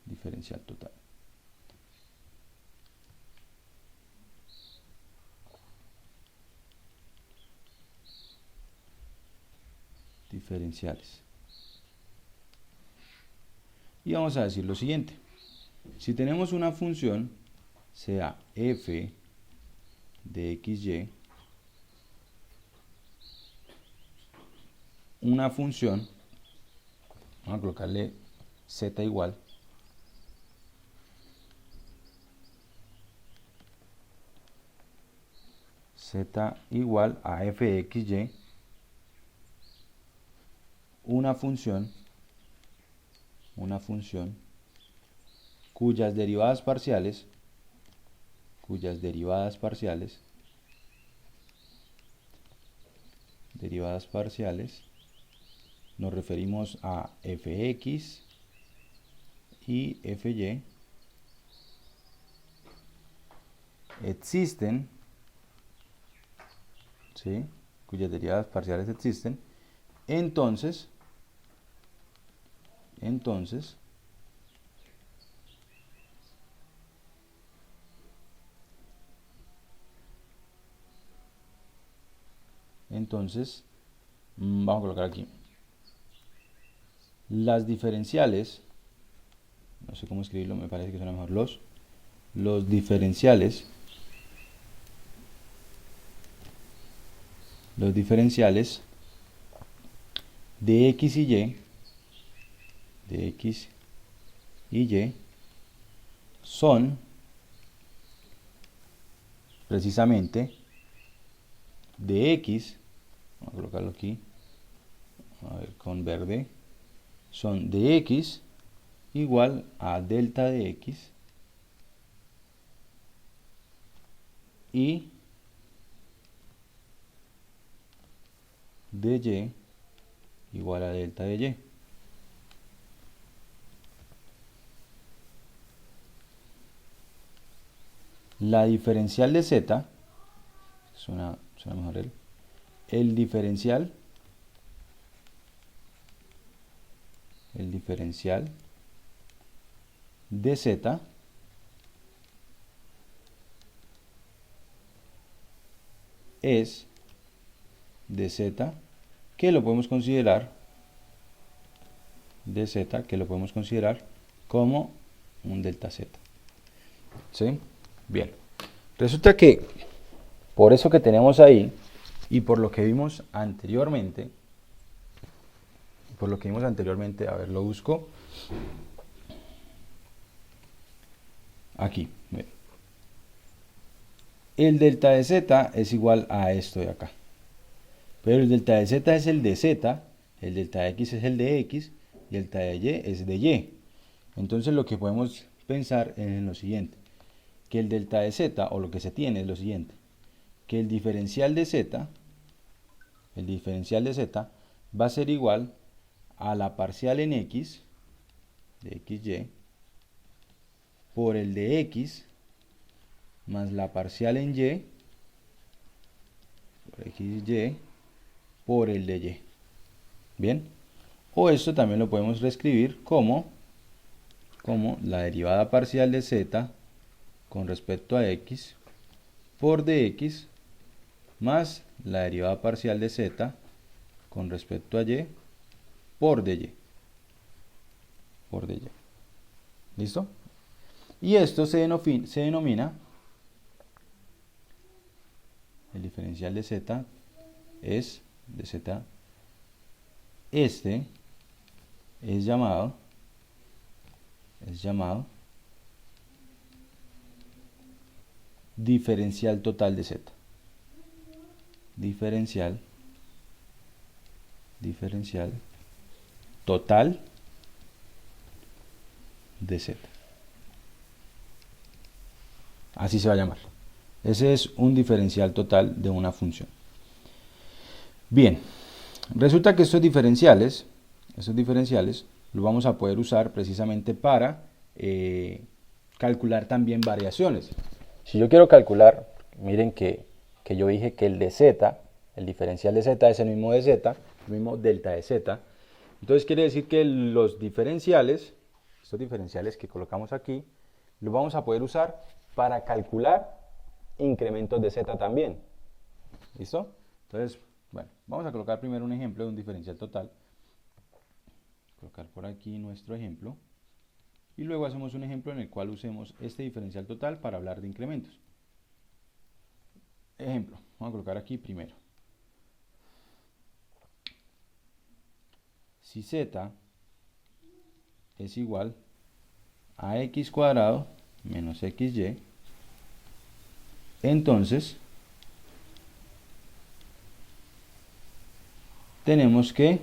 Diferencial total. Diferenciales. Y vamos a decir lo siguiente. Si tenemos una función, sea f de xy, una función, vamos a colocarle z igual, a f de xy, una función cuyas derivadas parciales nos referimos a fx y fy, existen, ¿sí? Cuyas derivadas parciales existen, entonces vamos a colocar aquí las diferenciales, no sé cómo escribirlo, me parece que suena mejor, los diferenciales de x y y son precisamente de x, vamos a colocarlo aquí, a ver, con verde, son de x igual a delta de x y de y igual a delta de y. La diferencial de z, suena mejor el diferencial de z es de z, que lo podemos considerar como un delta z. ¿Sí? Bien. Resulta que por eso que tenemos ahí y por lo que vimos anteriormente, a ver, lo busco aquí. El delta de z es igual a esto de acá. Pero el delta de z es el de z, el delta de x es el de x, y el delta de y es de y. Entonces lo que podemos pensar es en lo siguiente, que el delta de z, o lo que se tiene es lo siguiente, que el diferencial de z va a ser igual a la parcial en x, de xy, por el de x, más la parcial en y, por xy, por el de y. Bien, o esto también lo podemos reescribir como la derivada parcial de z con respecto a x por dx más la derivada parcial de z con respecto a y por dy. ¿Listo? Y esto se denomina, el diferencial de z es, de z, este es llamado diferencial total de z. Diferencial total de z. Así se va a llamar. Ese es un diferencial total de una función. Bien, resulta que estos diferenciales los vamos a poder usar precisamente para calcular también variaciones. Si yo quiero calcular, miren que yo dije que el de z, el diferencial de z es el mismo de z, el mismo delta de z. Entonces quiere decir que los diferenciales, estos diferenciales que colocamos aquí, los vamos a poder usar para calcular incrementos de z también. ¿Listo? Entonces, bueno, vamos a colocar primero un ejemplo de un diferencial total. Colocar por aquí nuestro ejemplo. Y luego hacemos un ejemplo en el cual usemos este diferencial total para hablar de incrementos. Ejemplo, vamos a colocar aquí primero. Si z es igual a x cuadrado menos xy, entonces tenemos que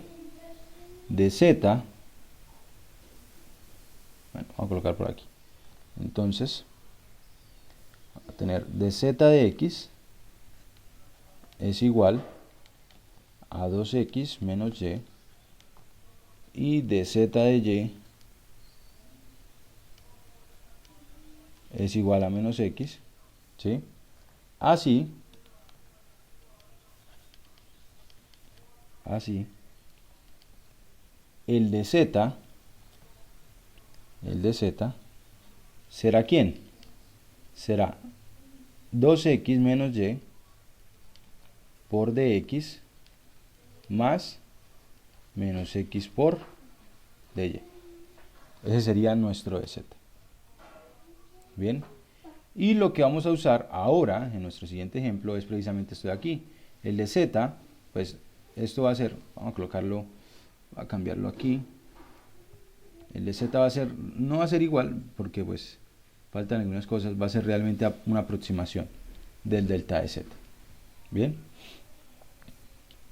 de z, bueno, vamos a colocar por aquí, entonces vamos a tener de z de x es igual a 2x menos y de z de y es igual a menos x, ¿sí? Así, el de z será ¿quién? Será 2x menos y por dx más menos x por dy. Ese sería nuestro de z. Bien. Y lo que vamos a usar ahora en nuestro siguiente ejemplo es precisamente esto de aquí. El de z, pues esto va a ser, vamos a colocarlo, a cambiarlo aquí. El de z va a ser, no va a ser igual porque pues faltan algunas cosas, va a ser realmente una aproximación del delta de z. Bien.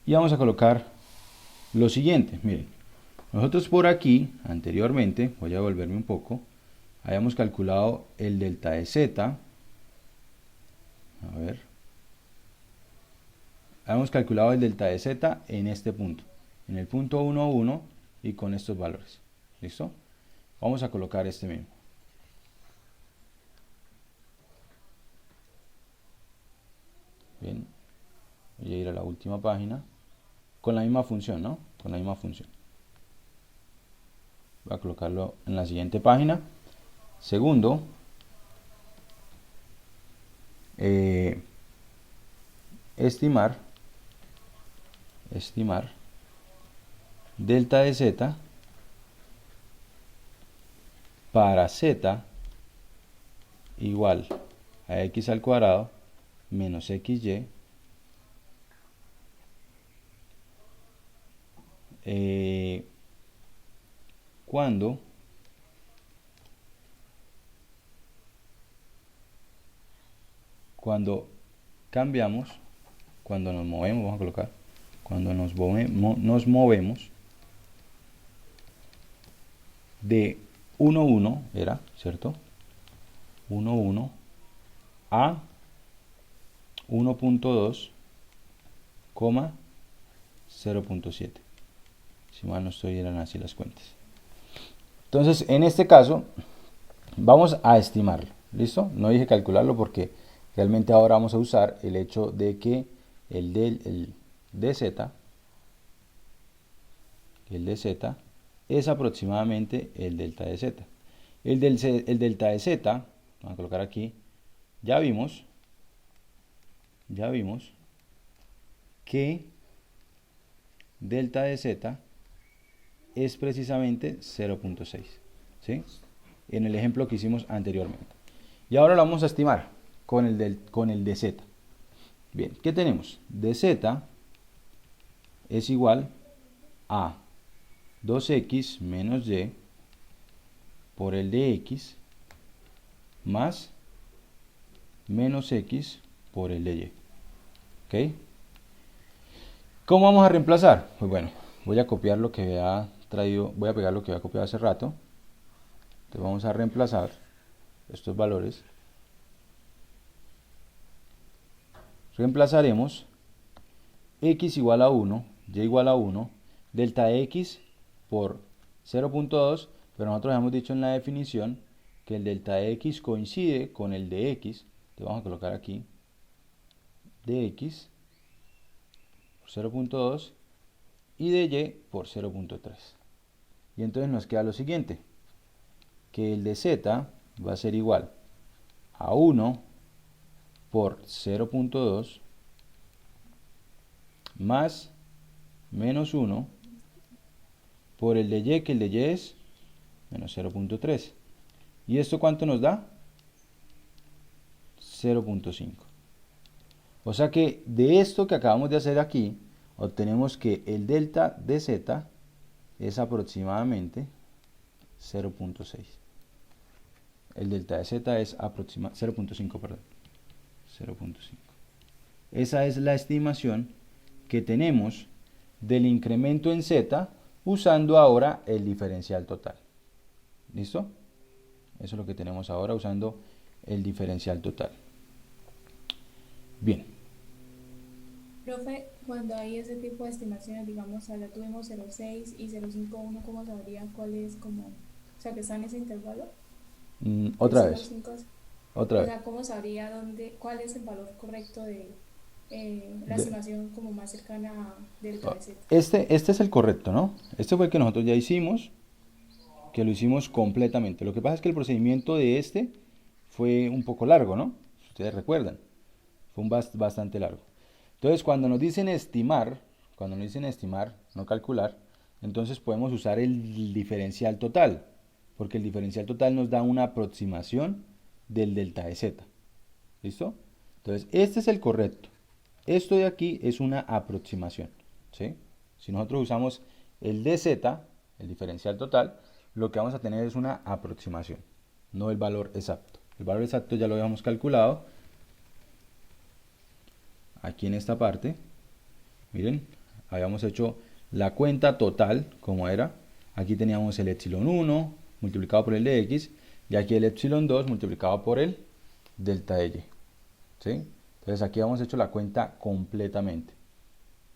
Y vamos a colocar lo siguiente, miren. Nosotros por aquí, anteriormente, voy a volverme un poco, habíamos calculado el delta de z. A ver. Habíamos calculado el delta de z en este punto, en el punto 1, 1 y con estos valores. ¿Listo? Vamos a colocar este mismo. Bien. Voy a ir a la última página. Con la misma función, ¿no? Con la misma función. Voy a colocarlo en la siguiente página. Segundo, estimar delta de z para z igual a x al cuadrado menos xy cuando cambiamos, cuando nos movemos, vamos a colocar, cuando nos movemos de 1, 1, era, ¿cierto? 1, 1 a 1.2, 0.7. Si mal no estoy, eran así las cuentas. Entonces, en este caso, vamos a estimarlo. ¿Listo? No dije calcularlo porque realmente ahora vamos a usar el hecho de que el dz que el de z, es aproximadamente el delta de z. El delta de z, vamos a colocar aquí, ya vimos que delta de z es precisamente 0.6, ¿sí? En el ejemplo que hicimos anteriormente. Y ahora lo vamos a estimar con el de z. Bien, ¿qué tenemos? De z es igual a 2x menos y por el de x más menos x por el de y. ¿Ok? ¿Cómo vamos a reemplazar? Pues bueno, voy a copiar lo que había traído, voy a pegar lo que había copiado hace rato. Entonces vamos a reemplazar estos valores. Reemplazaremos x igual a 1, y igual a 1, delta de x por 0.2, pero nosotros hemos dicho en la definición que el delta de x coincide con el de x. Entonces vamos a colocar aquí de x por 0.2 y de y por 0.3. Y entonces nos queda lo siguiente, que el de z va a ser igual a 1 por 0.2 más menos 1 por el de y, que el de y es menos 0.3. ¿Y esto cuánto nos da? 0.5. O sea que de esto que acabamos de hacer aquí, obtenemos que el delta de z es aproximadamente 0.6. El delta de z es aproximadamente 0.5, perdón. 0.5. Esa es la estimación que tenemos del incremento en z usando ahora el diferencial total. ¿Listo? Eso es lo que tenemos ahora usando el diferencial total. Bien. Profe, cuando hay ese tipo de estimaciones, digamos, ahora tuvimos 0.6 y 0.51, ¿cómo sabría cuál es como, o sea, que está en ese intervalo? Otra De vez. 0.5, Otra o vez. sea, ¿cómo sabría cuál es el valor correcto de la estimación como más cercana a delta de z? Este es el correcto, ¿no? Este fue el que nosotros ya hicimos, que lo hicimos completamente. Lo que pasa es que el procedimiento de este fue un poco largo, ¿no? Si ustedes recuerdan, fue bastante largo. Entonces, cuando nos dicen estimar, no calcular, entonces podemos usar el diferencial total, porque el diferencial total nos da una aproximación del delta de z. ¿Listo? Entonces, este es el correcto. Esto de aquí es una aproximación, ¿sí? Si nosotros usamos el dz, el diferencial total, lo que vamos a tener es una aproximación, no el valor exacto. El valor exacto ya lo habíamos calculado aquí en esta parte. Miren, habíamos hecho la cuenta total como era. Aquí teníamos el epsilon 1 multiplicado por el de x y aquí el epsilon 2 multiplicado por el delta de y. ¿Sí? Entonces aquí hemos hecho la cuenta completamente.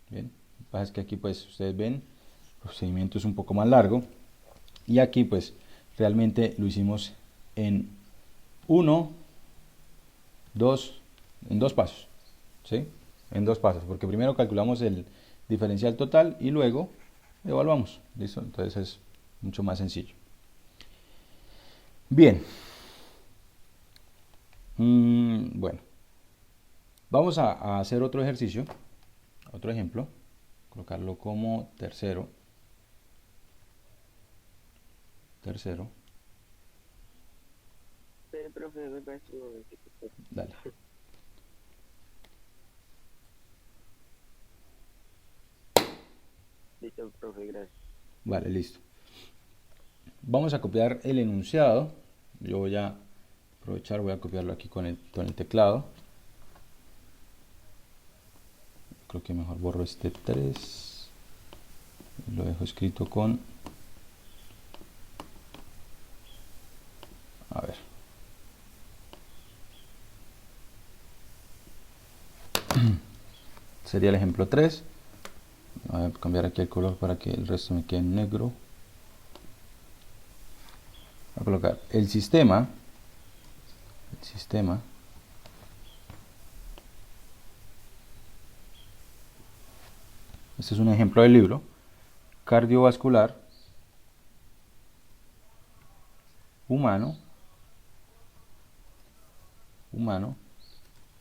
Bien, lo que pasa es que aquí pues ustedes ven, el procedimiento es un poco más largo y aquí pues realmente lo hicimos en dos pasos, ¿sí? En dos pasos, porque primero calculamos el diferencial total y luego evaluamos, ¿listo? Entonces es mucho más sencillo. Bien, bueno, vamos a hacer otro ejercicio, otro ejemplo, colocarlo como tercero. Pero, profe, me parece un momentito. Dale. Listo, profe, gracias. Vale, listo. Vamos a copiar el enunciado. Yo voy a aprovechar, voy a copiarlo aquí con el teclado. Creo que mejor borro este 3. Lo dejo escrito con... A ver. Sería el ejemplo 3. Voy a cambiar aquí el color para que el resto me quede en negro. Voy a colocar el sistema. Este es un ejemplo del libro. cardiovascular humano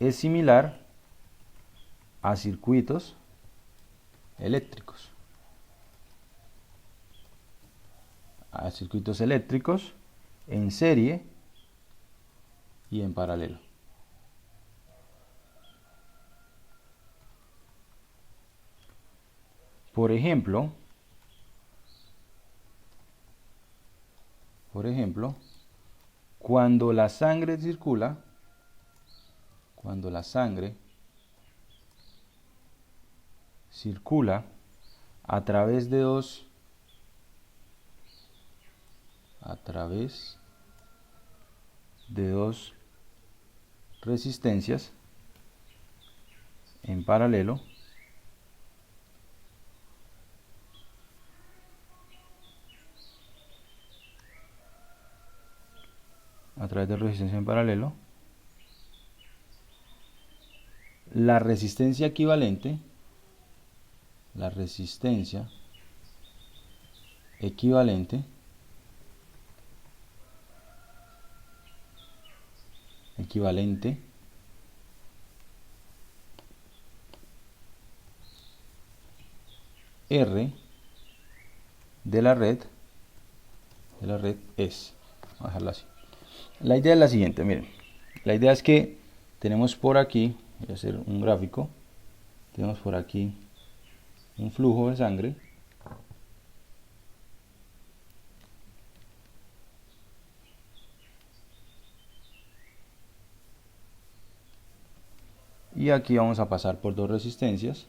es similar a circuitos eléctricos. En serie y en paralelo. Por ejemplo, cuando la sangre circula, a través de dos resistencias en paralelo, la resistencia equivalente R de la red es, vamos a dejarlo así. La idea es la siguiente, miren, la idea es que tenemos por aquí, voy a hacer un gráfico, tenemos por aquí un flujo de sangre, y aquí vamos a pasar por dos resistencias.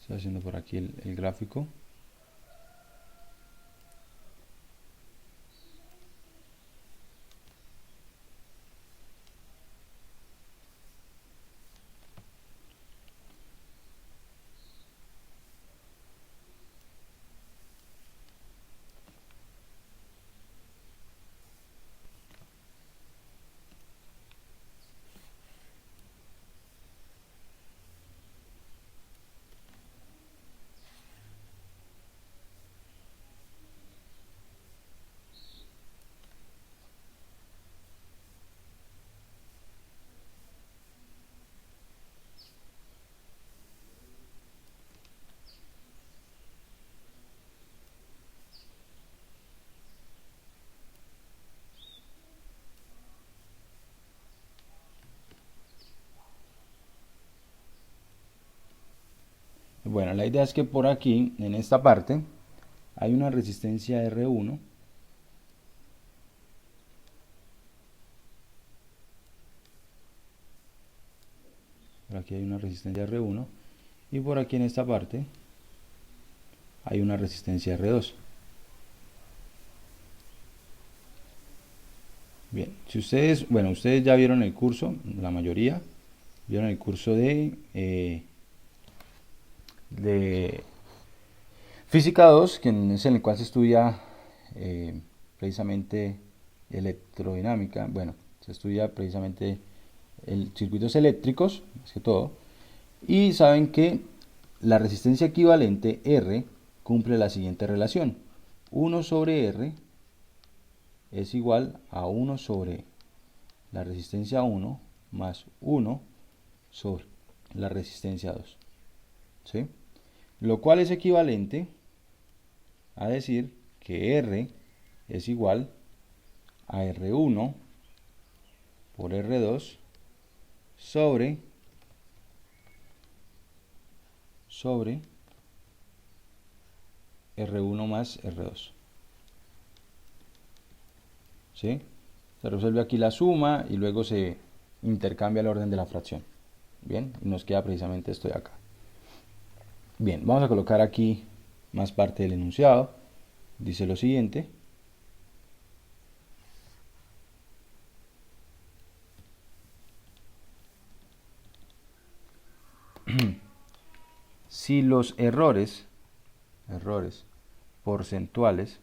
Estoy haciendo por aquí el gráfico. Bueno, la idea es que por aquí, en esta parte, hay una resistencia R1. Por aquí hay una resistencia R1. Y por aquí en esta parte hay una resistencia R2. Bien, si ustedes, bueno, ustedes ya vieron el curso, la mayoría, vieron el curso de Física 2, que es en el cual se estudia precisamente electrodinámica, bueno, se estudia precisamente circuitos eléctricos, más que todo, y saben que la resistencia equivalente R cumple la siguiente relación: 1 sobre R es igual a 1 sobre la resistencia 1 más 1 sobre la resistencia 2, ¿sí? Lo cual es equivalente a decir que R es igual a R1 por R2 sobre R1 más R2. ¿Sí? Se resuelve aquí la suma y luego se intercambia el orden de la fracción. Bien, y nos queda precisamente esto de acá. Bien, vamos a colocar aquí más parte del enunciado. Dice lo siguiente. Si los errores porcentuales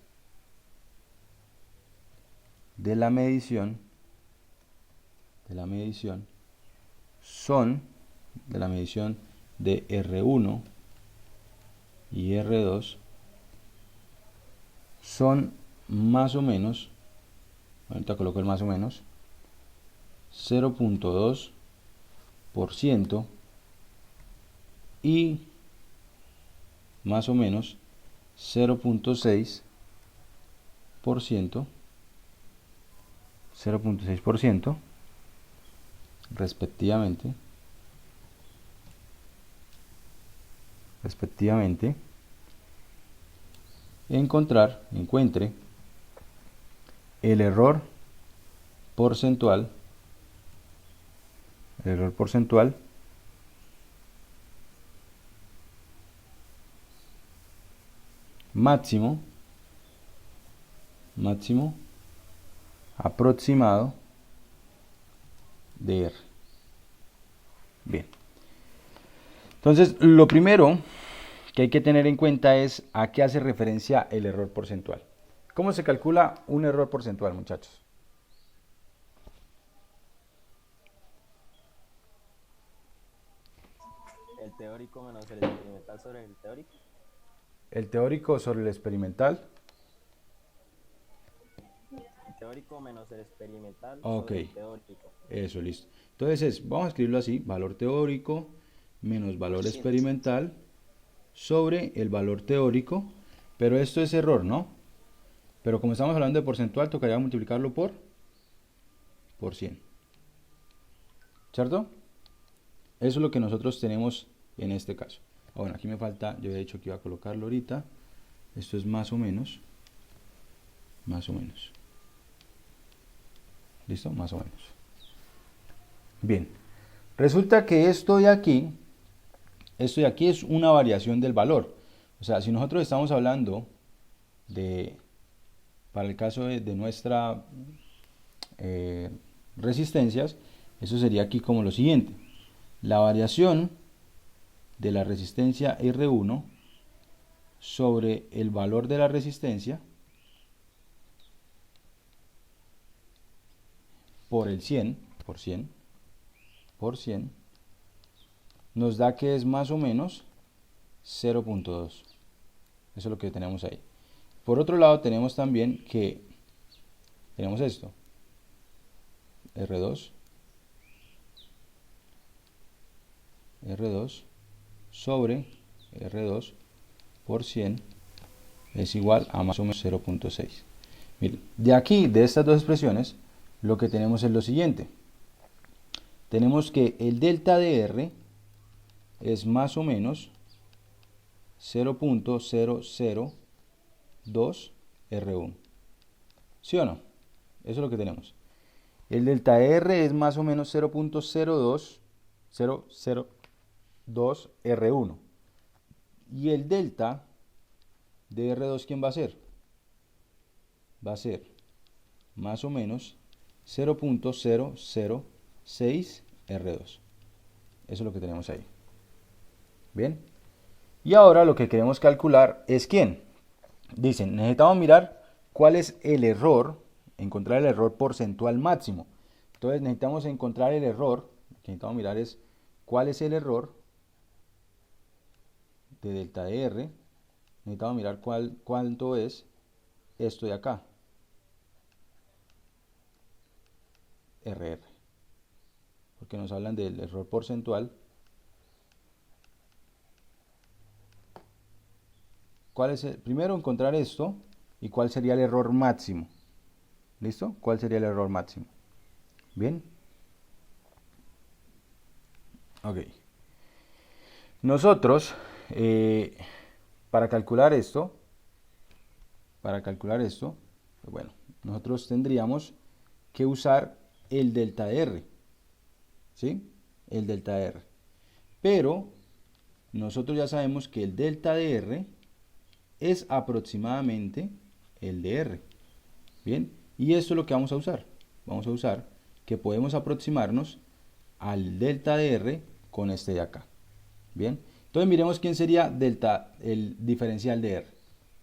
de la medición son de la medición de R1 y R2 son más o menos, ahorita coloco el más o menos, 0.2% y más o menos 0.6% respectivamente, encuentre el error porcentual máximo aproximado de R. Bien. Entonces, lo primero que hay que tener en cuenta es a qué hace referencia el error porcentual. ¿Cómo se calcula un error porcentual, muchachos? El teórico menos el experimental sobre el teórico. El teórico sobre el experimental. El teórico menos el experimental Ok. sobre el teórico. Eso, listo. Entonces, vamos a escribirlo así, valor teórico menos valor experimental sobre el valor teórico, pero esto es error, ¿no? Pero como estamos hablando de porcentual, tocaría multiplicarlo por 100. ¿Cierto? Eso es lo que nosotros tenemos en este caso. Bueno, aquí me falta, yo había dicho que iba a colocarlo ahorita. Esto es más o menos. ¿Listo? Más o menos. Bien. Resulta que esto de aquí es una variación del valor. O sea, si nosotros estamos hablando de, para el caso de nuestra resistencias, eso sería aquí como lo siguiente. La variación de la resistencia R1 sobre el valor de la resistencia por el 100 nos da que es más o menos 0.2. Eso es lo que tenemos ahí. Por otro lado tenemos también que tenemos esto, R2 sobre R2 por 100 es igual a más o menos 0.6. Miren, de aquí, de estas dos expresiones, lo que tenemos es lo siguiente. Tenemos que el delta de R es más o menos 0.002 R1. ¿Sí o no? Eso es lo que tenemos. El delta de R es más o menos 0.02 R1. Y el delta de R2, ¿quién va a ser? Va a ser más o menos 0.006 R2. Eso es lo que tenemos ahí. Bien. Y ahora lo que queremos calcular es ¿quién? Dicen, necesitamos mirar cuál es el error, encontrar el error porcentual máximo. Entonces necesitamos encontrar el error, lo que necesitamos mirar es cuál es el error de delta de R. Necesitamos mirar cuánto es esto de acá. RR. Porque nos hablan del error porcentual. ¿Cuál es primero encontrar esto y cuál sería el error máximo? ¿Listo? ¿Cuál sería el error máximo? Bien. Ok. Nosotros, para calcular esto, pues bueno, nosotros tendríamos que usar el delta de R. ¿sí? El delta de R. Pero nosotros ya sabemos que el delta de R es aproximadamente el de R. Bien, y esto es lo que vamos a usar. Vamos a usar que podemos aproximarnos al delta de R con este de acá. Bien, entonces miremos quién sería el diferencial de R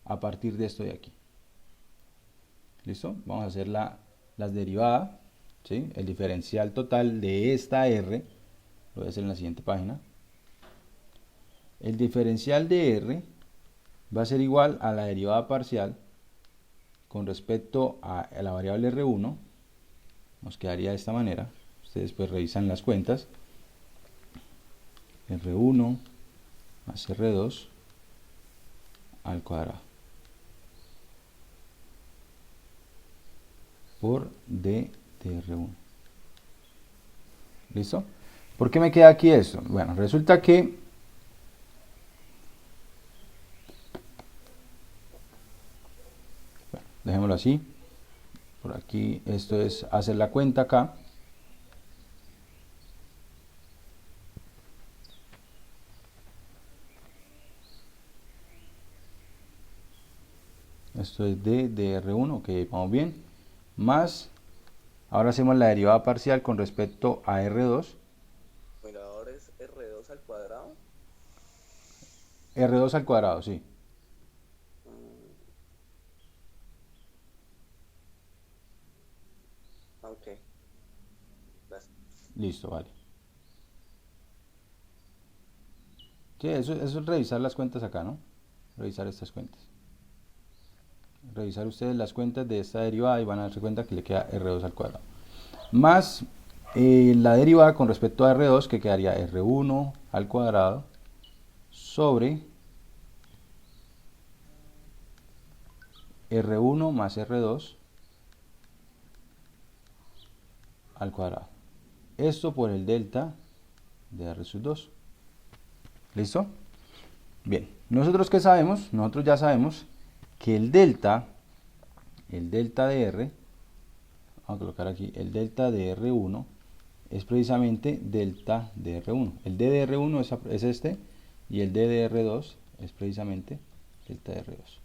a partir de esto de aquí. ¿Listo? Vamos a hacer las derivadas, ¿sí? El diferencial total de esta R, lo voy a hacer en la siguiente página. El diferencial de R va a ser igual a la derivada parcial con respecto a la variable R1. Nos quedaría de esta manera. Ustedes pues revisan las cuentas. R1 más R2 al cuadrado por D de R1. ¿Listo? ¿Por qué me queda aquí esto? Bueno, resulta que dejémoslo así. Por aquí, esto es hacer la cuenta acá. Esto es D de R1, ok, vamos bien. Más, ahora hacemos la derivada parcial con respecto a R2. Numerador es R2 al cuadrado. R2 al cuadrado, sí. Ok. Gracias. Listo, vale. Sí, eso es revisar las cuentas acá, ¿no? Revisar estas cuentas. Revisar ustedes las cuentas de esta derivada y van a darse cuenta que le queda R2 al cuadrado. Más la derivada con respecto a R2, que quedaría R1 al cuadrado sobre R1 más R2 al cuadrado. Esto por el delta de R sub 2. ¿Listo? Bien, ¿nosotros qué sabemos? Nosotros ya sabemos que el delta de R, vamos a colocar aquí, el delta de R1 es precisamente delta de R1. El D de R1 es este y el D de R2 es precisamente delta de R2.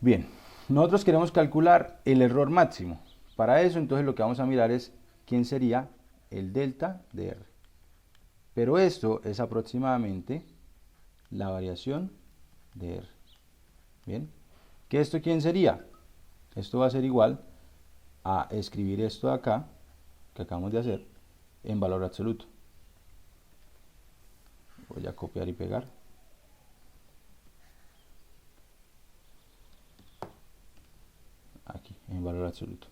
Bien, nosotros queremos calcular el error máximo. Para eso, entonces, lo que vamos a mirar es quién sería el delta de R. Pero esto es aproximadamente la variación de R. Bien, ¿que esto quién sería? Esto va a ser igual a escribir esto de acá, que acabamos de hacer, en valor absoluto. Voy a copiar y pegar. Aquí, en valor absoluto.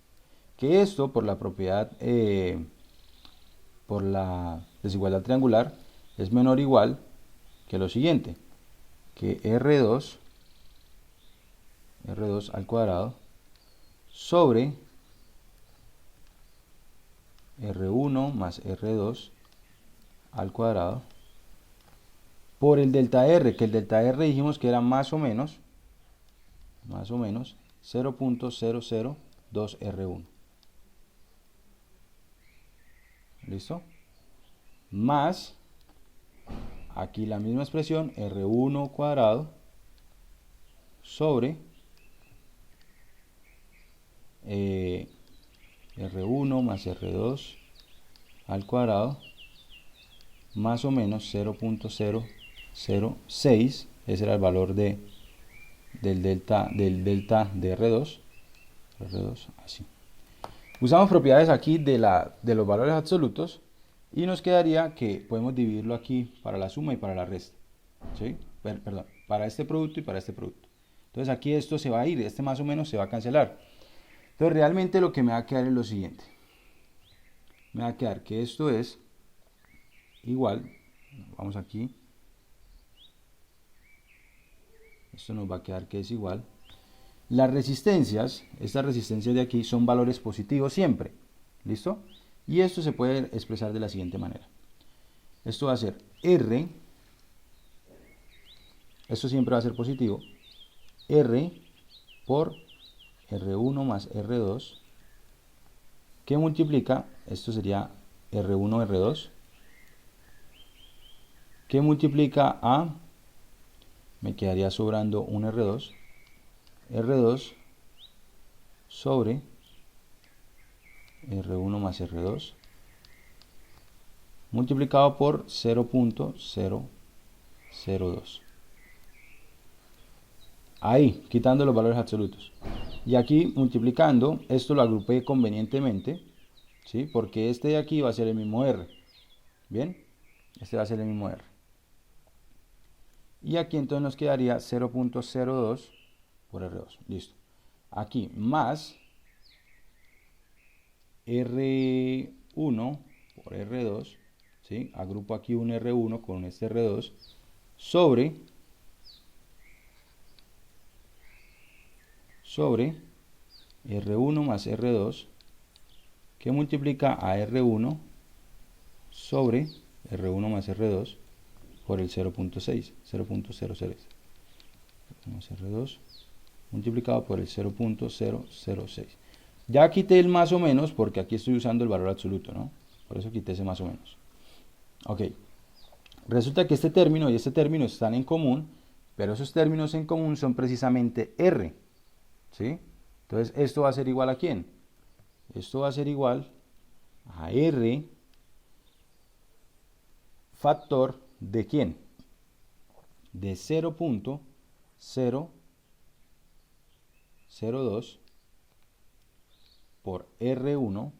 Que esto, por la propiedad, por la desigualdad triangular, es menor o igual que lo siguiente, que R2 al cuadrado sobre R1 más R2 al cuadrado por el delta R, que el delta R dijimos que era más o menos 0.002 R1. ¿Listo? Más, aquí la misma expresión, R1 cuadrado sobre R1 más R2 al cuadrado más o menos 0.006, ese era el valor del delta de R2, así. Usamos propiedades aquí de los valores absolutos y nos quedaría que podemos dividirlo aquí para la suma y para la resta, ¿sí? Perdón, para este producto y para este producto. Entonces aquí esto se va a ir, este más o menos se va a cancelar. Entonces realmente lo que me va a quedar es lo siguiente. Me va a quedar que esto es igual, vamos aquí, esto nos va a quedar que es igual. Las resistencias, estas resistencias de aquí son valores positivos siempre, ¿listo? Y esto se puede expresar de la siguiente manera. Esto va a ser R, esto siempre va a ser positivo, R por R1 más R2, que multiplica, esto sería R1, R2, que multiplica a, me quedaría sobrando un R2, R2 sobre R1 más R2, multiplicado por 0.002. Ahí, quitando los valores absolutos. Y aquí multiplicando, esto lo agrupé convenientemente, ¿sí? Porque este de aquí va a ser el mismo R. Bien, este va a ser el mismo R. Y aquí entonces nos quedaría 0.02 por R2. Listo. Aquí más R1 por R2, ¿sí? Agrupo aquí un R1 con este R2 sobre R1 más R2, que multiplica a R1 sobre R1 más R2 por el 0.6, 0.006 más R2 multiplicado por el 0.006. Ya quité el más o menos porque aquí estoy usando el valor absoluto, ¿no? Por eso quité ese más o menos. Ok. Resulta que este término y este término están en común, pero esos términos en común son precisamente R, ¿sí? Entonces, ¿esto va a ser igual a quién? Esto va a ser igual a R factor de quién? De 0.002 por R1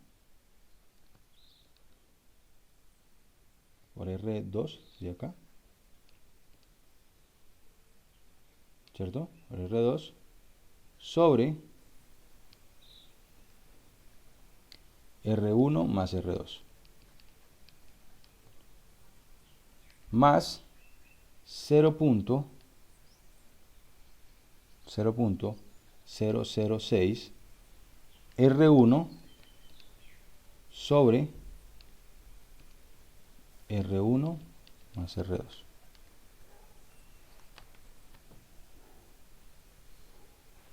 por R2 de acá, ¿cierto? Por R2 sobre R1 más R2 más 0.006 R1 sobre R1 más R2.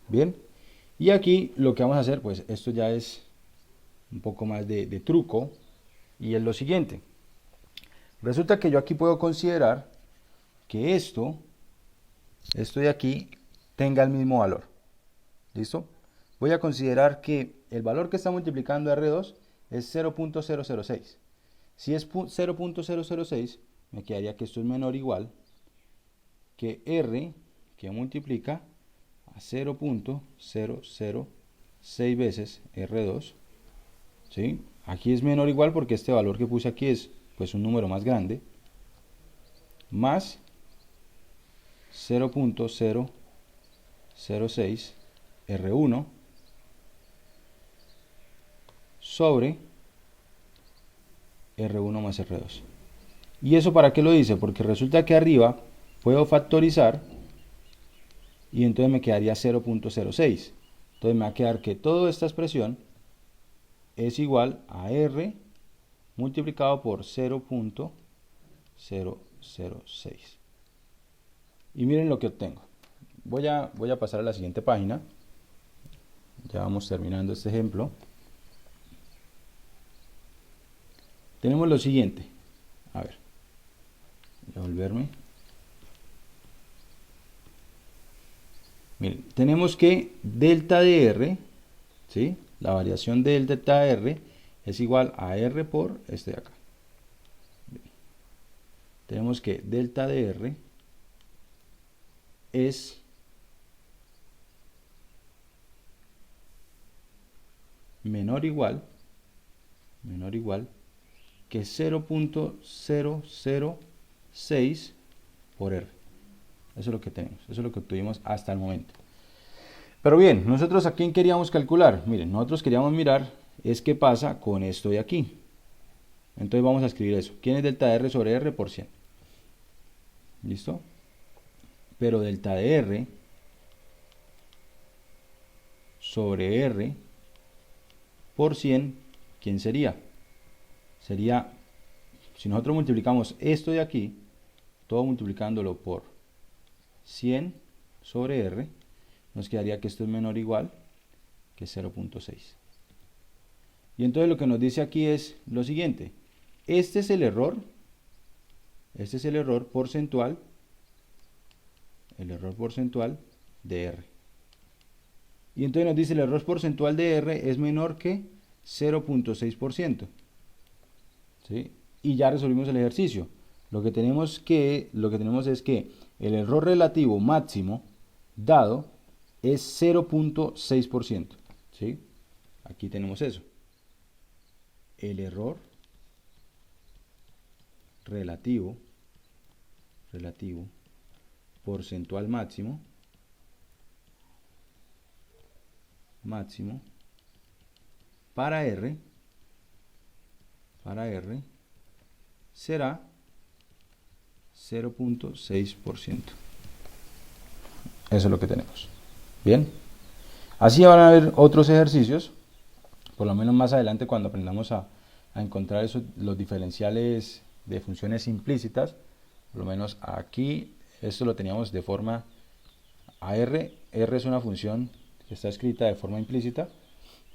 Bien, y aquí lo que vamos a hacer, pues esto ya es un poco más de truco, y es lo siguiente. Resulta que yo aquí puedo considerar que esto de aquí tenga el mismo valor. ¿Listo? Voy a considerar que el valor que está multiplicando R2 es 0.006. Si es 0.006, me quedaría que esto es menor o igual que R, que multiplica a 0.006 veces R2. ¿Sí? Aquí es menor o igual porque este valor que puse aquí es pues un número más grande, más 0.006 R1 sobre R1 más R2. ¿Y eso para qué lo hice? Porque resulta que arriba puedo factorizar y entonces me quedaría 0.06. Entonces me va a quedar que toda esta expresión es igual a R multiplicado por 0.006. Y miren lo que obtengo. Voy a pasar a la siguiente página. Ya vamos terminando este ejemplo. Tenemos lo siguiente. A ver. Voy a volverme. Miren, tenemos que delta de R, ¿sí? La variación del delta de R es igual a R por este de acá. Bien. Tenemos que delta de R es menor o igual que 0.006 por R. Eso es lo que tenemos, eso es lo que obtuvimos hasta el momento. Pero bien, nosotros a quién queríamos calcular. Miren, nosotros queríamos mirar es qué pasa con esto de aquí. Entonces vamos a escribir eso. ¿Quién es delta de R sobre R por 100? ¿Listo? Pero delta de R sobre R por 100, ¿quién sería? Sería, si nosotros multiplicamos esto de aquí, todo multiplicándolo por 100 sobre R, nos quedaría que esto es menor o igual que 0.6. Y entonces lo que nos dice aquí es lo siguiente, Este es el error porcentual, de R. Y entonces nos dice el error porcentual de R es menor que 0.6%. ¿Sí? Y ya resolvimos el ejercicio. Lo que tenemos es que el error relativo máximo dado es 0.6%. ¿Sí? Aquí tenemos eso. El error relativo porcentual máximo para R será 0.6%. Eso es lo que tenemos. Bien. Así van a haber otros ejercicios, por lo menos más adelante cuando aprendamos a encontrar los diferenciales de funciones implícitas. Por lo menos aquí, esto lo teníamos de forma a R. R es una función que está escrita de forma implícita.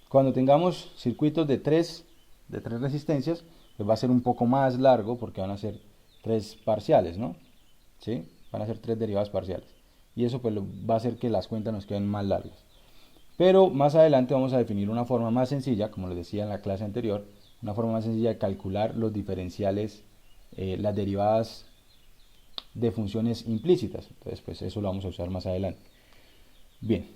Cuando tengamos circuitos de tres resistencias, pues va a ser un poco más largo porque van a ser 3 parciales, ¿no? ¿Sí? Van a ser 3 derivadas parciales. Y eso pues va a hacer que las cuentas nos queden más largas. Pero más adelante vamos a definir una forma más sencilla, como les decía en la clase anterior, una forma más sencilla de calcular los diferenciales, las derivadas de funciones implícitas. Entonces pues eso lo vamos a usar más adelante. Bien.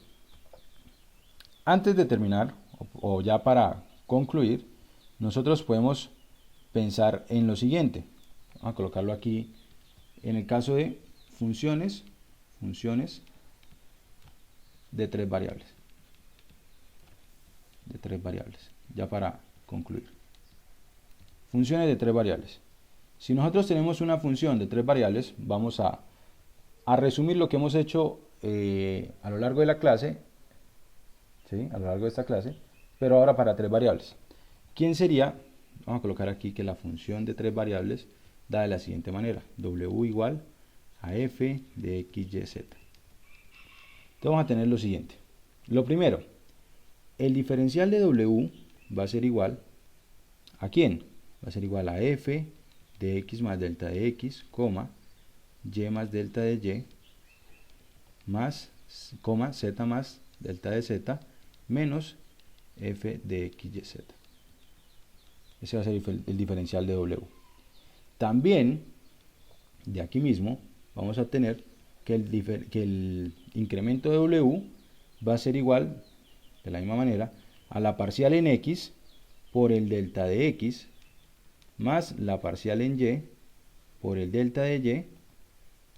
Antes de terminar, o ya para concluir, nosotros podemos pensar en lo siguiente. Vamos a colocarlo aquí en el caso de funciones de tres variables. Ya para concluir. Funciones de tres variables. Si nosotros tenemos una función de tres variables, vamos a resumir lo que hemos hecho a lo largo de la clase, ¿sí? A lo largo de esta clase, pero ahora para tres variables. ¿Quién sería? Vamos a colocar aquí que la función de tres variables da de la siguiente manera: W igual a f de x, y, z. Entonces vamos a tener lo siguiente. Lo primero, el diferencial de W va a ser igual ¿a quién? Va a ser igual a f de x más delta de x, y más delta de y, más, z más delta de z, menos f de x, y, z. Ese va a ser el diferencial de W. También, de aquí mismo, vamos a tener que el incremento de W va a ser igual, de la misma manera, a la parcial en x por el delta de x, más la parcial en y por el delta de y,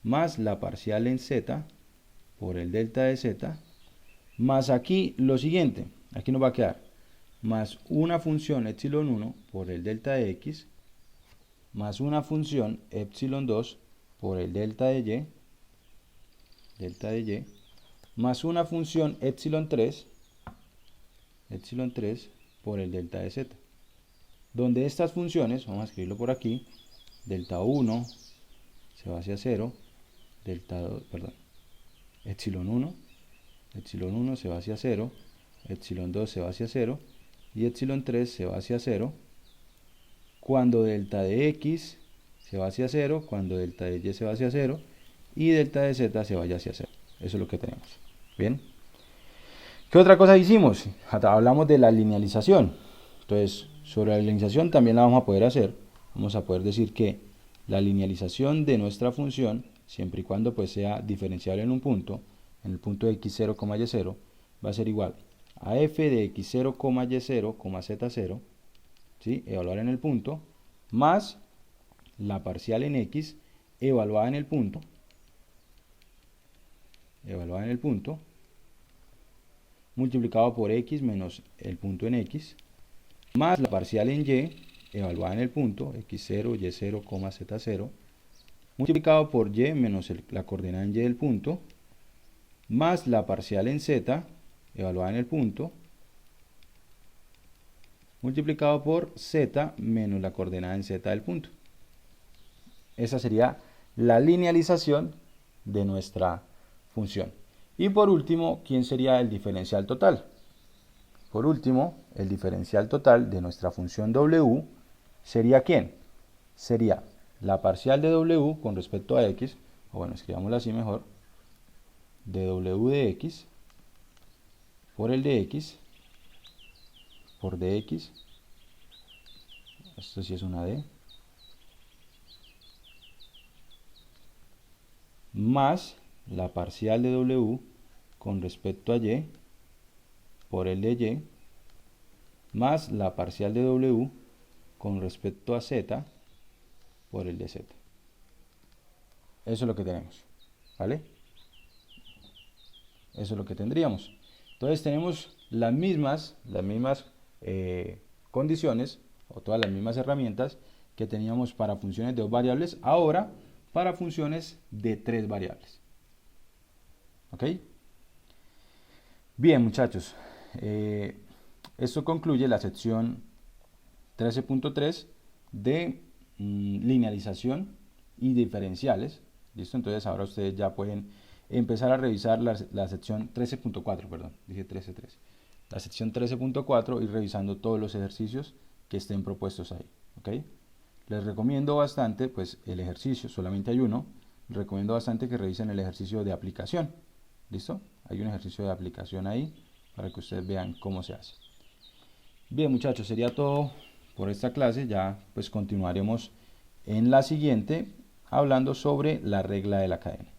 más la parcial en z por el delta de z, más aquí lo siguiente, aquí nos va a quedar más una función epsilon 1 por el delta de x, más una función epsilon 2 por el delta de y, más una función epsilon 3 por el delta de z. Donde estas funciones, vamos a escribirlo por aquí, delta 1 se va hacia 0, epsilon 1 se va hacia 0, epsilon 2 se va hacia 0, y epsilon 3 se va hacia 0, cuando delta de x se va hacia 0, cuando delta de y se va hacia 0, y delta de z se vaya hacia 0. Eso es lo que tenemos. Bien. ¿Qué otra cosa hicimos? Hablamos de la linealización. Entonces, sobre la linealización también la vamos a poder hacer. Vamos a poder decir que la linealización de nuestra función, siempre y cuando pues sea diferenciable en un punto, en el punto de x0, y0, va a ser igual a f de x0, y0, z0, ¿sí? Evaluar en el punto, más la parcial en x evaluada en el punto, multiplicado por x menos el punto en x, más la parcial en y evaluada en el punto, x0, y0, z0, multiplicado por y menos la coordenada en y del punto, más la parcial en z evaluada en el punto, multiplicado por z menos la coordenada en z del punto. Esa sería la linealización de nuestra función. Y por último, ¿quién sería el diferencial total? Por último, el diferencial total de nuestra función W sería ¿quién? sería la parcial de W con respecto a X, o bueno, escribámoslo así mejor, de W de X por el de X por dx, esto sí es una D, más la parcial de W con respecto a Y por el de Y, más la parcial de W con respecto a Z por el de Z. Eso es lo que tenemos, ¿vale? Eso es lo que tendríamos. Entonces tenemos las mismas condiciones, o todas las mismas herramientas que teníamos para funciones de 2 variables, ahora para funciones de 3 variables. ¿Ok? Bien, muchachos, esto concluye la sección 13.3 de linealización y diferenciales. ¿Listo? Entonces ahora ustedes ya pueden empezar a revisar la sección 13.4, perdón, dije 13.3. La sección 13.4 y revisando todos los ejercicios que estén propuestos ahí. ¿Ok? Les recomiendo bastante, pues el ejercicio, solamente hay uno, les recomiendo bastante que revisen el ejercicio de aplicación. ¿Listo? Hay un ejercicio de aplicación ahí para que ustedes vean cómo se hace. Bien, muchachos, sería todo por esta clase. Ya pues continuaremos en la siguiente hablando sobre la regla de la cadena.